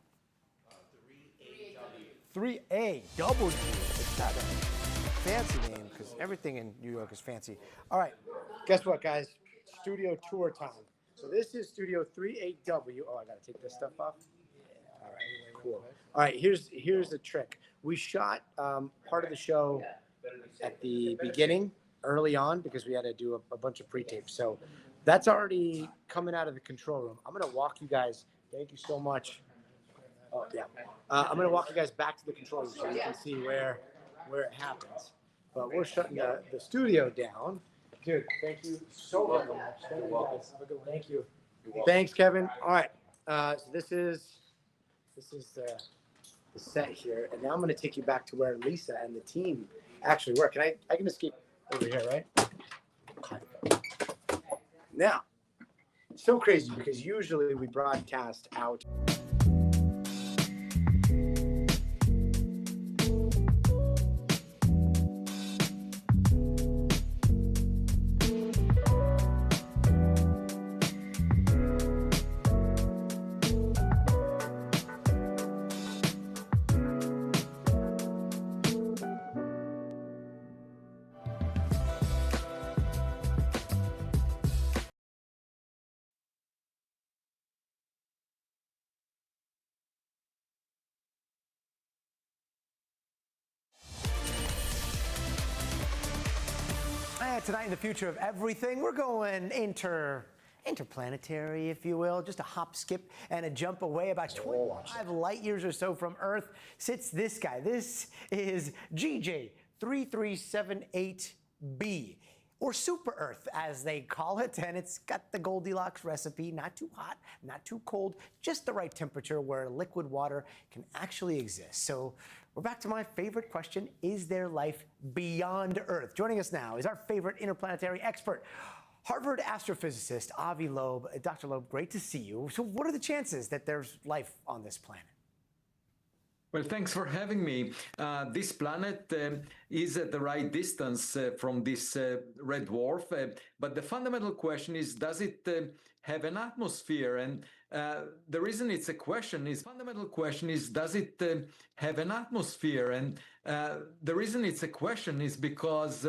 3AW. It's not a fancy name because everything in New York is fancy. All right, guess what, guys? Studio tour time. So this is Studio 3AW. Oh, I gotta take this stuff off. All right, cool. All right, here's the trick. We shot part of the show at the beginning, early on, because we had to do a bunch of pre-tapes. So that's already coming out of the control room. I'm gonna walk you guys. Thank you so much. Oh yeah. I'm gonna walk you guys back to the control room so you can see where it happens. But we're shutting the studio down. Dude, thank you so very much. Thank you guys. Have a good one. Thank you. Thanks, Kevin. All right. So this is the set here, and now I'm gonna take you back to where Lisa and the team actually work. And I can escape over here, right? Okay. Now, it's so crazy because usually we broadcast out. Tonight in the future of everything, we're going interplanetary, if you will. Just a hop, skip, and a jump away. About 25 light years or so from Earth sits this guy. This is GJ3378b, or Super Earth, as they call it. And it's got the Goldilocks recipe, not too hot, not too cold, just the right temperature where liquid water can actually exist. So we're back to my favorite question. Is there life beyond Earth? Joining us now is our favorite interplanetary expert, Harvard astrophysicist Avi Loeb. Dr. Loeb, great to see you. So what are the chances that there's life on this planet? Well, thanks for having me. This planet is at the right distance from this red dwarf, but the fundamental question is, does it have an atmosphere? And the reason it's a question is, does it have an atmosphere? And the reason it's a question is because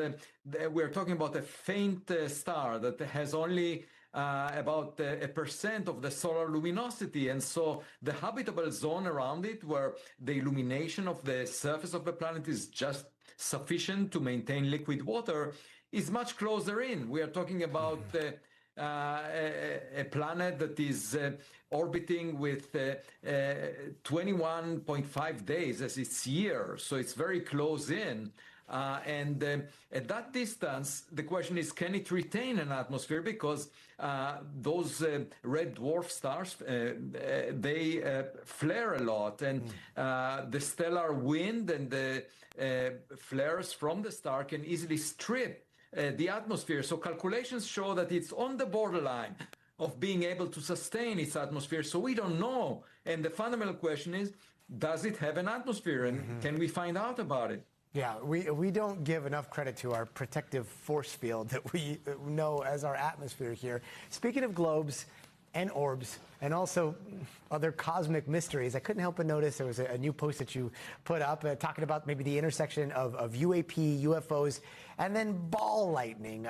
we're talking about a faint star that has only about 1% of the solar luminosity, and so the habitable zone around it, where the illumination of the surface of the planet is just sufficient to maintain liquid water, is much closer in. We are talking about a planet that is orbiting with 21.5 days as its year, so it's very close in. At that distance, the question is, can it retain an atmosphere? Because those red dwarf stars, they flare a lot, and the stellar wind and the flares from the star can easily strip the atmosphere. So calculations show that it's on the borderline of being able to sustain its atmosphere. So we don't know. And the fundamental question is, does it have an atmosphere? And can we find out about it? Yeah, we don't give enough credit to our protective force field that we know as our atmosphere here. Speaking of globes and orbs and also other cosmic mysteries, I couldn't help but notice there was a new post that you put up talking about maybe the intersection of UAP, UFOs, and then ball lightning.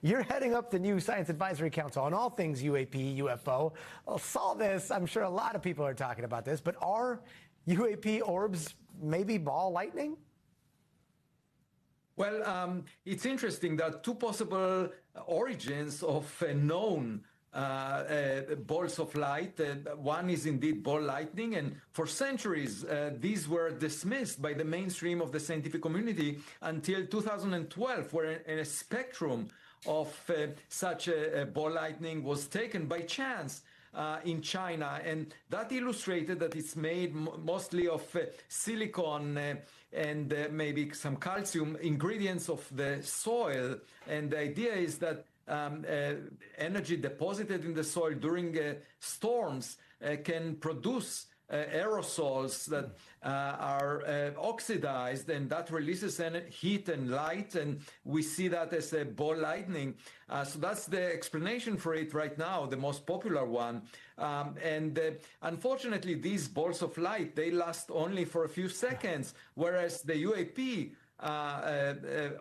You're heading up the new Science Advisory Council on all things UAP, UFO. I'll solve this. I'm sure a lot of people are talking about this, but are UAP orbs maybe ball lightning? Well, it's interesting that two possible origins of known balls of light. One is indeed ball lightning, and for centuries these were dismissed by the mainstream of the scientific community until 2012, where a spectrum of such a ball lightning was taken by chance in China, and that illustrated that it's made mostly of silicon and maybe some calcium, ingredients of the soil. And the idea is that energy deposited in the soil during storms can produce aerosols that are oxidized, and that releases heat and light, and we see that as a ball lightning. So that's the explanation for it right now, the most popular one. Unfortunately, these balls of light, they last only for a few seconds, whereas the UAP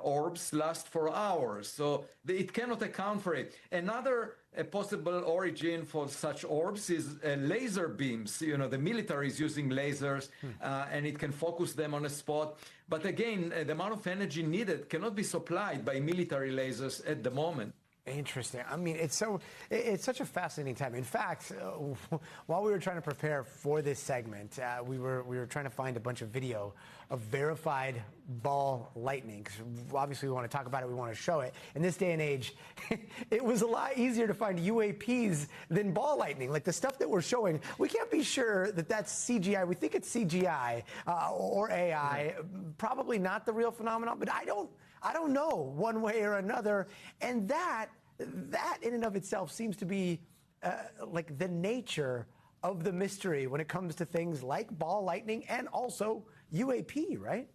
orbs last for hours, so it cannot account for it. Another possible origin for such orbs is laser beams. You know, the military is using lasers, and it can focus them on a spot. But again, the amount of energy needed cannot be supplied by military lasers at the moment. Interesting. I mean, it's such a fascinating time. In fact, while we were trying to prepare for this segment, we were trying to find a bunch of video of verified ball lightning, because obviously we want to talk about it, we want to show it. In this day and age, it was a lot easier to find UAPs than ball lightning. Like the stuff that we're showing, we can't be sure that that's CGI. We think it's CGI or AI. Probably not the real phenomenon, but I don't know one way or another. And that in and of itself seems to be like the nature of the mystery when it comes to things like ball lightning and also UAP, right?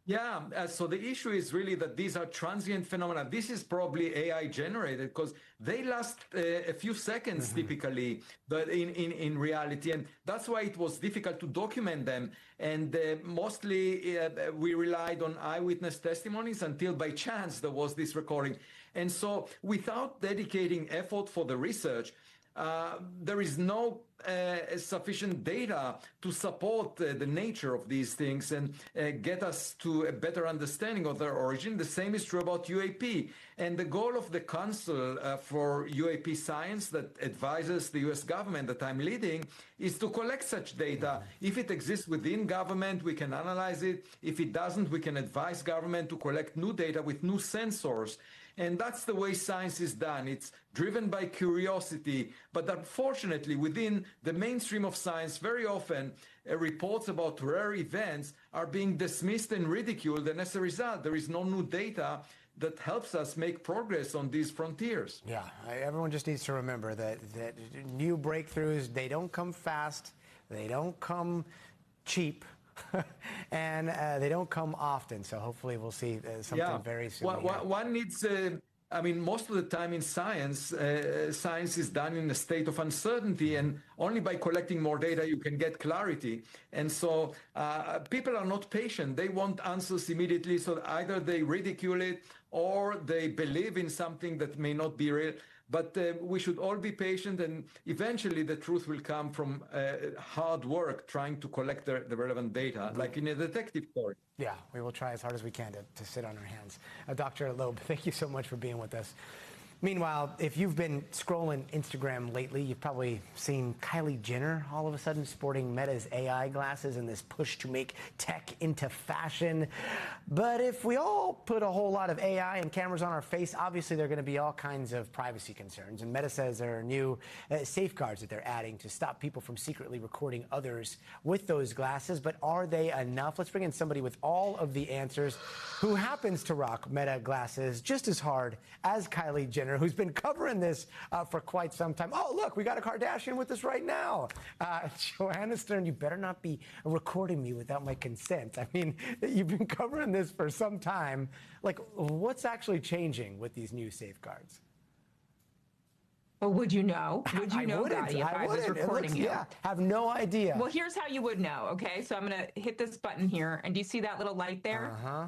Yeah, so the issue is really that these are transient phenomena. This is probably AI generated because they last a few seconds typically, but in reality, and that's why it was difficult to document them. And mostly we relied on eyewitness testimonies until by chance there was this recording. And so without dedicating effort for the research, there is no sufficient data to support the nature of these things and get us to a better understanding of their origin. The same is true about UAP. And the goal of the Council for UAP Science that advises the US government that I'm leading is to collect such data. If it exists within government, we can analyze it. If it doesn't, we can advise government to collect new data with new sensors. And that's the way science is done. It's driven by curiosity. But unfortunately, within the mainstream of science, very often reports about rare events are being dismissed and ridiculed. And as a result, there is no new data that helps us make progress on these frontiers. Yeah, everyone just needs to remember that new breakthroughs, they don't come fast, they don't come cheap. And they don't come often, so hopefully we'll see something very soon. One needs, I mean, most of the time in science, science is done in a state of uncertainty, and only by collecting more data you can get clarity. And so people are not patient. They want answers immediately, so either they ridicule it or they believe in something that may not be real. But we should all be patient, and eventually the truth will come from hard work trying to collect the relevant data, like in a detective story. Yeah, we will try as hard as we can to sit on our hands. Dr. Loeb, thank you so much for being with us. Meanwhile, if you've been scrolling Instagram lately, you've probably seen Kylie Jenner all of a sudden sporting Meta's AI glasses and this push to make tech into fashion. But if we all put a whole lot of AI and cameras on our face, obviously there are going to be all kinds of privacy concerns. And Meta says there are new safeguards that they're adding to stop people from secretly recording others with those glasses. But are they enough? Let's bring in somebody with all of the answers who happens to rock Meta glasses just as hard as Kylie Jenner, who's been covering this for quite some time. Oh, look, we got a Kardashian with us right now. Joanna Stern, you better not be recording me without my consent. I mean, you've been covering this for some time. Like, what's actually changing with these new safeguards? Well, would you know? Would you know, Gotti, if I was recording you? Yeah, have no idea. Well, here's how you would know, okay? So I'm going to hit this button here, and do you see that little light there? Uh-huh.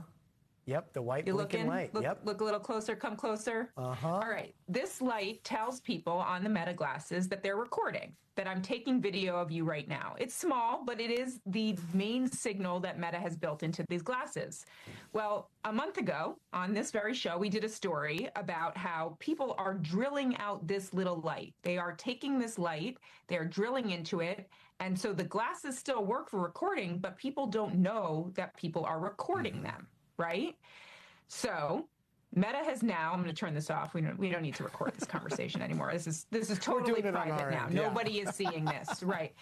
Yep, the white You blinking light. Look a little closer, come closer. Uh-huh. All right, this light tells people on the Meta glasses that they're recording, that I'm taking video of you right now. It's small, but it is the main signal that Meta has built into these glasses. Well, a month ago on this very show, we did a story about how people are drilling out this little light. They are taking this light, they're drilling into it, and so the glasses still work for recording, but people don't know that people are recording them. Right? So Meta has now, I'm going to turn this off. We don't need to record this conversation anymore. This is totally private now. Yeah. Nobody is seeing this. Right.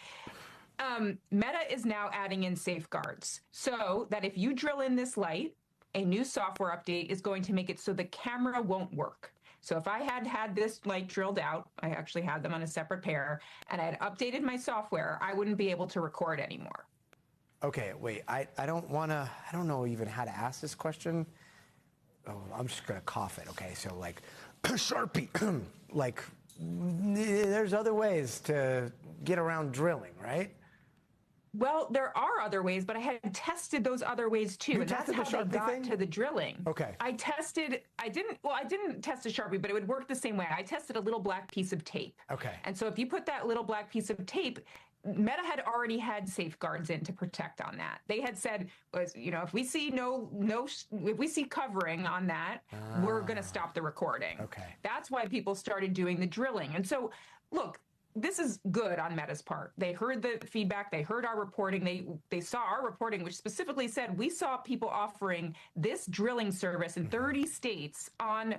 Meta is now adding in safeguards so that if you drill in this light, a new software update is going to make it so the camera won't work. So if I had this light drilled out, I actually had them on a separate pair, and I had updated my software, I wouldn't be able to record anymore. Okay, wait, I don't know even how to ask this question. Oh, I'm just gonna cough it, okay? So like, Sharpie, like, there's other ways to get around drilling, right? Well, there are other ways, but I had tested those other ways too, and that's how they got to the drilling. Okay. I didn't test a Sharpie, but it would work the same way. I tested a little black piece of tape. Okay. And so if you put that little black piece of tape, Meta had already had safeguards in to protect on that. They had said, if we see if we see covering on that, we're going to stop the recording. Okay. That's why people started doing the drilling. And so, look, this is good on Meta's part. They heard the feedback. They heard our reporting. They saw our reporting, which specifically said we saw people offering this drilling service in 30 states on,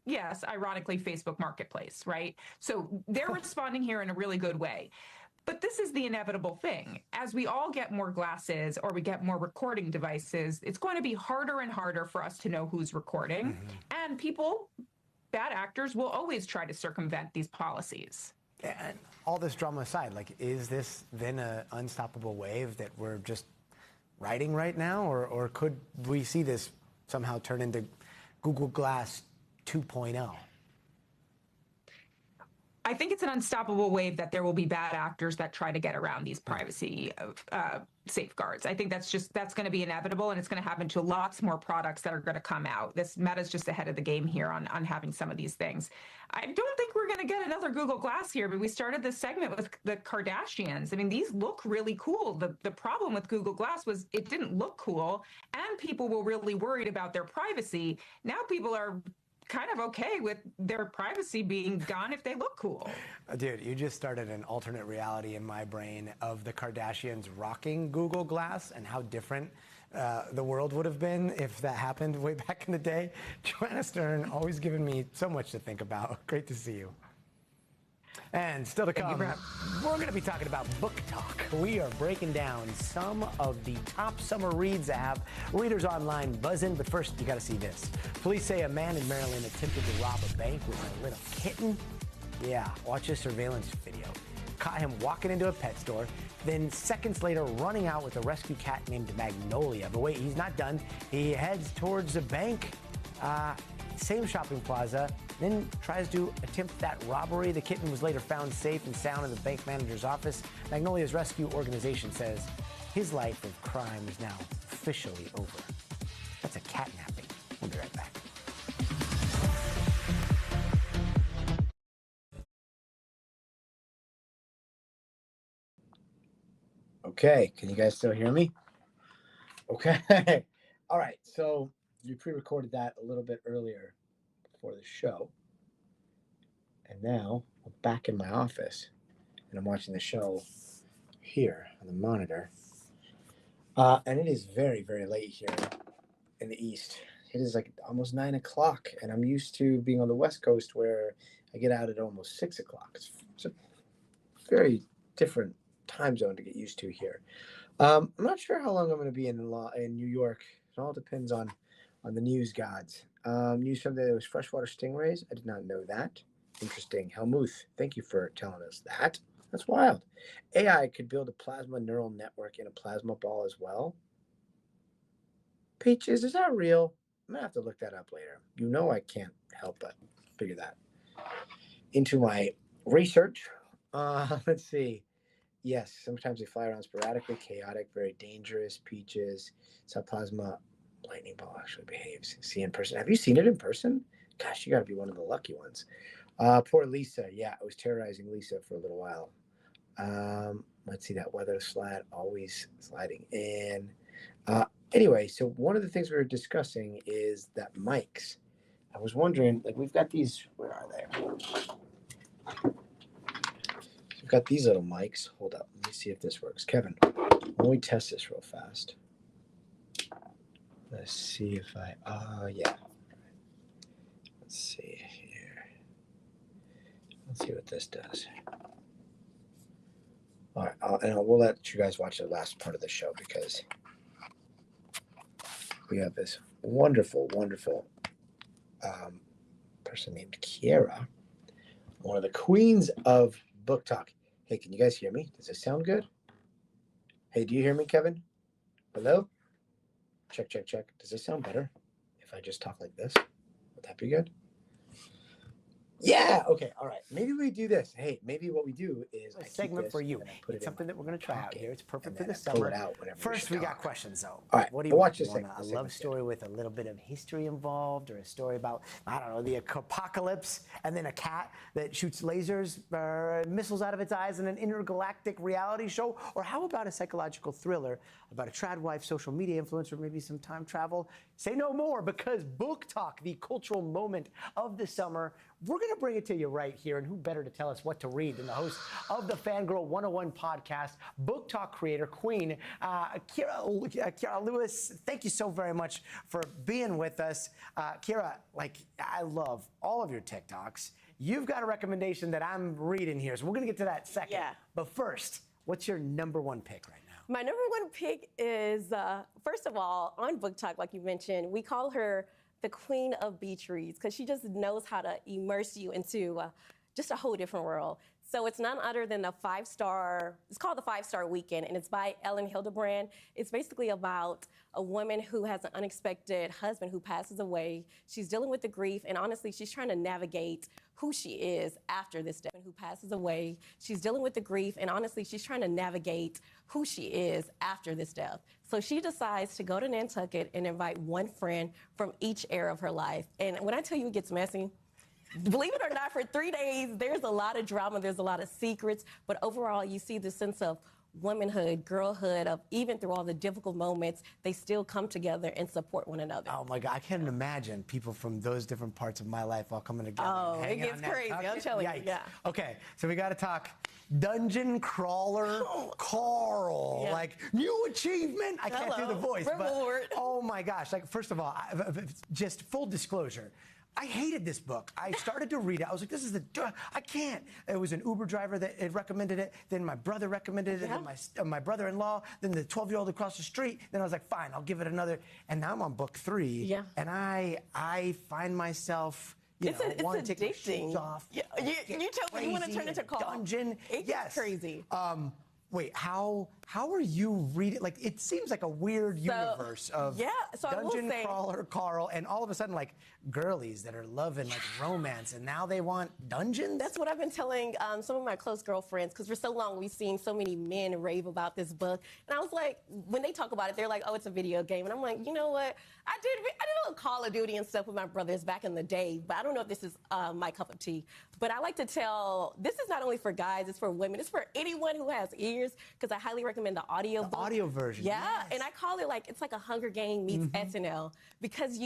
yes, ironically, Facebook Marketplace, right? So they're responding here in a really good way. But this is the inevitable thing. As we all get more glasses or we get more recording devices, it's going to be harder and harder for us to know who's recording. And people, bad actors, will always try to circumvent these policies. And all this drama aside, like, is this then an unstoppable wave that we're just riding right now? Or could we see this somehow turn into Google Glass 2.0? I think it's an unstoppable wave that there will be bad actors that try to get around these privacy safeguards. I think that's going to be inevitable, and it's going to happen to lots more products that are going to come out. This Meta's just ahead of the game here on having some of these things. I don't think we're going to get another Google Glass here, but we started this segment with the Kardashians. I mean, these look really cool. The problem with Google Glass was it didn't look cool, and people were really worried about their privacy. Now people are kind of okay with their privacy being gone if they look cool. Dude, you just started an alternate reality in my brain of the Kardashians rocking Google Glass and how different the world would have been if that happened way back in the day. Joanna Stern, always giving me so much to think about. Great to see you. And still to come, we're going to be talking about book talk. We are breaking down some of the top summer reads that have readers online buzzing. But first, you got to see this. Police say a man in Maryland attempted to rob a bank with a little kitten. Yeah, watch this surveillance video. Caught him walking into a pet store, then seconds later running out with a rescue cat named Magnolia. But wait, he's not done. He heads towards a bank. Same shopping plaza, then tries to attempt that robbery. The kitten was later found safe and sound in the bank manager's office. Magnolia's rescue organization says his life of crime is now officially over. That's a catnapping. We'll be right back. Okay, can you guys still hear me? Okay. All right, so you pre-recorded that a little bit earlier before the show. And now I'm back in my office and I'm watching the show here on the monitor. And it is very, very late here in the East. It is like almost 9 o'clock, and I'm used to being on the West Coast where I get out at almost 6 o'clock. It's a very different time zone to get used to here. I'm not sure how long I'm going to be in New York. It all depends on the news gods. News from there was freshwater stingrays. I did not know that. Interesting. Helmuth, thank you for telling us that. That's wild. AI could build a plasma neural network in a plasma ball as well. Peaches, is that real? I'm going to have to look that up later. You know I can't help but figure that into my research. Let's see. Yes, sometimes they fly around sporadically, chaotic, very dangerous. Peaches, it's how plasma lightning ball actually behaves. See in person. Have you seen it in person? Gosh, you got to be one of the lucky ones. Poor Lisa. Yeah, I was terrorizing Lisa for a little while. Let's see, that weather slat always sliding in. Anyway, so one of the things we were discussing is that mics. I was wondering, like, we've got these, where are they? We've got these little mics. Hold up, let me see if this works. Kevin, let me test this real fast. Let's see if yeah. Let's see here. Let's see what this does. All right, and we'll let you guys watch the last part of the show because we have this wonderful, wonderful person named Kiera, one of the queens of book talk. Hey, can you guys hear me? Does this sound good? Hey, do you hear me, Kevin? Hello? Check, check, check. Does this sound better if I just talk like this? Would that be good? Yeah. Okay. All right. Maybe we do this. Hey, maybe what we do is a segment for you. It's something that we're going to try out here. It's perfect for the summer. First, we got questions though. All right. What do you watch this? A love story with a little bit of history involved, or a story about, I don't know, the apocalypse, and then a cat that shoots lasers, missiles out of its eyes in an intergalactic reality show? Or how about a psychological thriller about a trad wife, social media influencer, maybe some time travel? Say no more, because Book Talk, the cultural moment of the summer, we're going to bring it to you right here. And who better to tell us what to read than the host of the Fangirl 101 podcast, Book Talk creator, queen, Kiera Lewis. Thank you so very much for being with us. Kiera, like, I love all of your TikToks. You've got a recommendation that I'm reading here, so we're going to get to that second. Yeah. But first, what's your number one pick right now? My number one pick is, first of all, on Book Talk, like you mentioned, we call her the queen of beach reads because she just knows how to immerse you into just a whole different world. So it's none other than it's called the 5-Star Weekend, and it's by Ellen Hildebrand. It's basically about a woman who has an unexpected husband who passes away. She's dealing with the grief, and honestly, she's trying to navigate who she is after this death. Who passes away. She's dealing with the grief, and honestly, she's trying to navigate who she is after this death. So she decides to go to Nantucket and invite one friend from each era of her life. And when I tell you it gets messy, believe it or not, for 3 days, there's a lot of drama, there's a lot of secrets, but overall, you see the sense of womanhood, girlhood, of even through all the difficult moments, they still come together and support one another. Oh my God, I can't imagine people from those different parts of my life all coming together. Oh, it gets crazy, I'm telling you, yeah. Okay, so we got to talk Dungeon Crawler Carl. Yeah. Like, new achievement. I can't do the voice, but oh my gosh. Like, first of all, just full disclosure, I hated this book. I started to read it. I was like, this is I can't. It was an Uber driver that had recommended it. Then my brother recommended it. Then my brother-in-law. Then the 12-year-old across the street. Then I was like, fine, I'll give it another. And now I'm on book 3. Yeah. And I find myself, wanting to take my shoes off. Yeah. You tell me you want to turn into Carl. Dungeon. It gets crazy. Wait, how are you reading? Like, it seems like a weird universe of Dungeon Crawler Carl, and all of a sudden, like, girlies that are loving, like, romance, and now they want dungeons? That's what I've been telling some of my close girlfriends, because for so long we've seen so many men rave about this book. And I was like, when they talk about it, they're like, oh, it's a video game. And I'm like, you know what? I did a little Call of Duty and stuff with my brothers back in the day, but I don't know if this is my cup of tea. But I like to tell, this is not only for guys, it's for women. It's for anyone who has ears, because I highly recommend the audio book. Audio version. Yeah, yes. And I call it like, it's like a Hunger Game meets SNL, because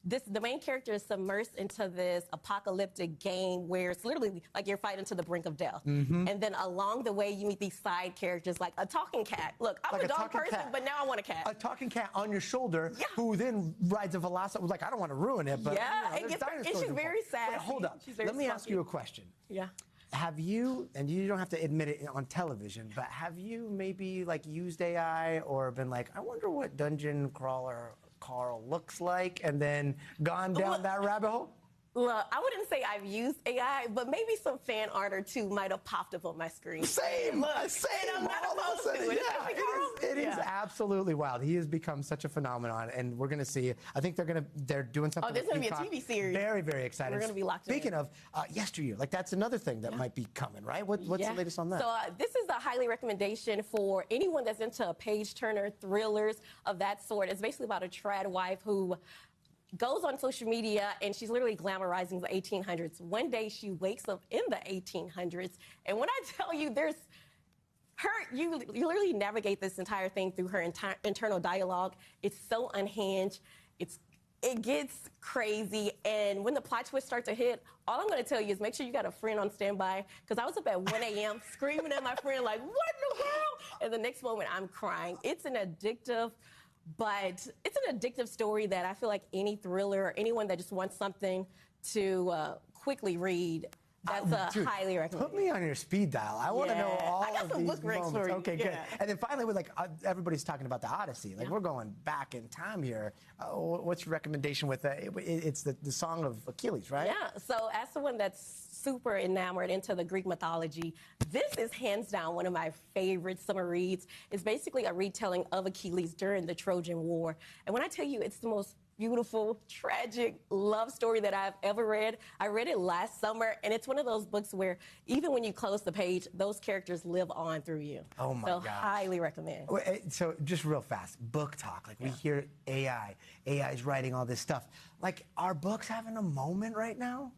the main character is submersed into this apocalyptic game where it's literally like you're fighting to the brink of death. And then along the way, you meet these side characters like a talking cat. Look, I'm Like a a dog talking person, cat. but now I want a cat. A talking cat on your shoulder who then rides a velociraptor. Like, I don't want to ruin it, but Yeah, you know, it there's gets- and dinosaurs she's involved. very sassy. Wait, hold up. She's very Let me ask spunky. you a question. Yeah. Have you, and you don't have to admit it on television, but have you maybe like used AI or been like, I wonder what dungeon crawler Carl looks like, and then gone down that rabbit hole? Look, I wouldn't say I've used AI, but maybe some fan art or two might have popped up on my screen. Same, Look, same. and I'm not All of a opposed sudden, to it. yeah, Especially Carl. it is Yeah. absolutely wild. He has become such a phenomenon, and we're going to see. I think they're doing something. Oh, there's with going to be a Peacock. TV series. Very, very excited. We're going to be locked in. Speaking of yesteryear, like that's another thing that might be coming, right? What's the latest on that? So this is a highly recommendation for anyone that's into page turner thrillers of that sort. It's basically about a trad wife who goes on social media and she's literally glamorizing the 1800s. One day she wakes up in the 1800s, and when I tell you there's you literally navigate this entire thing through her internal dialogue. It's so unhinged. It gets crazy, and when the plot twists start to hit, all I'm going to tell you is make sure you got a friend on standby, because I was up at 1 a.m. screaming at my friend like, what in the world? And the next moment I'm crying. It's an addictive story that I feel like any thriller or anyone that just wants something to quickly read, that's Dude, highly recommended. Put me on your speed dial. I want to know all I got of some these book ranks moments. for you. Okay, good. Yeah. And then finally, with everybody's talking about the Odyssey. Like we're going back in time here. What's your recommendation with that? It's the Song of Achilles, right? Yeah. So as someone that's super enamored into the Greek mythology, this is hands down one of my favorite summer reads. It's basically a retelling of Achilles during the Trojan War. And when I tell you it's the most beautiful, tragic love story that I've ever read. I read it last summer, and it's one of those books where even when you close the page, those characters live on through you. Oh my gosh. gosh. Highly recommend. So just real fast, book talk. Like we hear AI is writing all this stuff. Like, are books having a moment right now?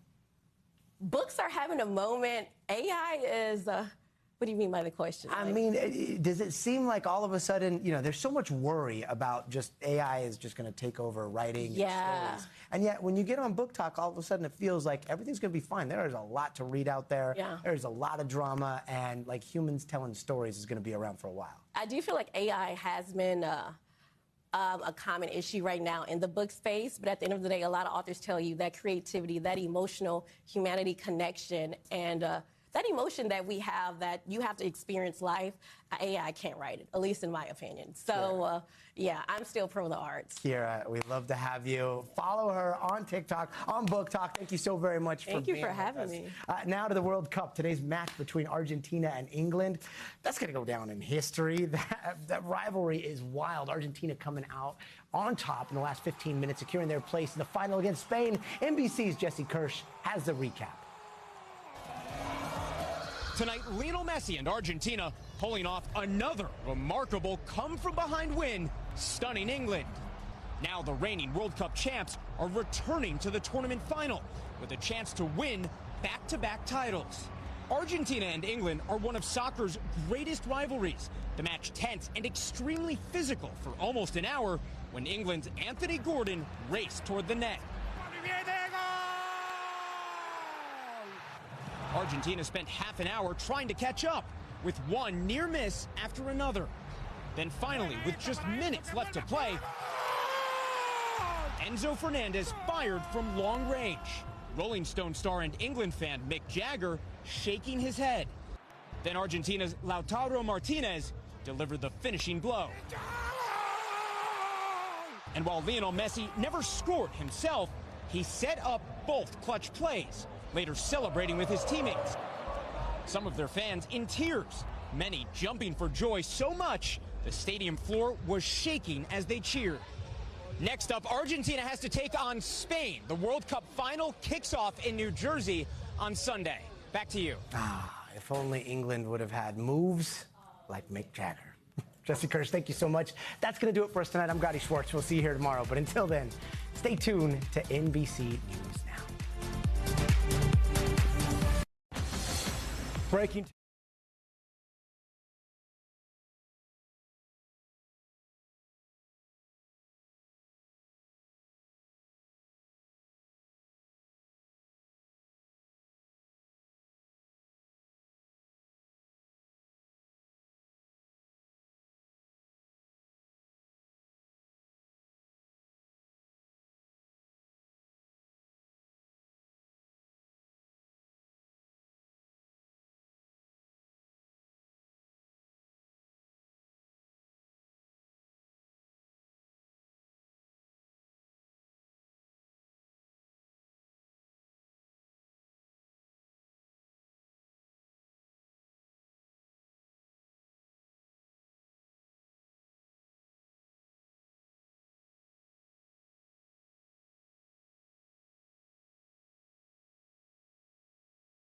Books are having a moment. AI is... what do you mean by the question? I mean, does it seem like all of a sudden, there's so much worry about just AI is just going to take over writing and stories. And yet, when you get on Book Talk, all of a sudden it feels like everything's going to be fine. There is a lot to read out there. Yeah. There's a lot of drama, and like humans telling stories is going to be around for a while. I do feel like AI has been a common issue right now in the book space, but at the end of the day, a lot of authors tell you that creativity, that emotional humanity connection, and that emotion that we have, that you have to experience life, AI can't write it, at least in my opinion. So, yeah, I'm still pro the arts. Kira, we'd love to have you. Follow her on TikTok, on Book Talk. Thank you so very much for being Thank you for with having us. me. Now to the World Cup. Today's match between Argentina and England. That's going to go down in history. That rivalry is wild. Argentina coming out on top in the last 15 minutes, securing their place in the final against Spain. NBC's Jesse Kirsch has the recap. Tonight, Lionel Messi and Argentina pulling off another remarkable come-from-behind win, stunning England. Now the reigning World Cup champs are returning to the tournament final with a chance to win back-to-back titles. Argentina and England are one of soccer's greatest rivalries. The match tense and extremely physical for almost an hour when England's Anthony Gordon raced toward the net. Argentina spent half an hour trying to catch up, with one near miss after another. Then finally, with just minutes left to play, Enzo Fernandez fired from long range. Rolling Stone star and England fan Mick Jagger shaking his head. Then Argentina's Lautaro Martinez delivered the finishing blow. And while Lionel Messi never scored himself, he set up both clutch plays, later celebrating with his teammates. Some of their fans in tears, many jumping for joy so much the stadium floor was shaking as they cheered. Next up, Argentina has to take on Spain. The World Cup final kicks off in New Jersey on Sunday. Back to you. If only England would have had moves like Mick Jagger. Jesse Kirsch, thank you so much. That's going to do it for us tonight. I'm Gotti Schwartz. We'll see you here tomorrow. But until then, stay tuned to NBC News Now. Breaking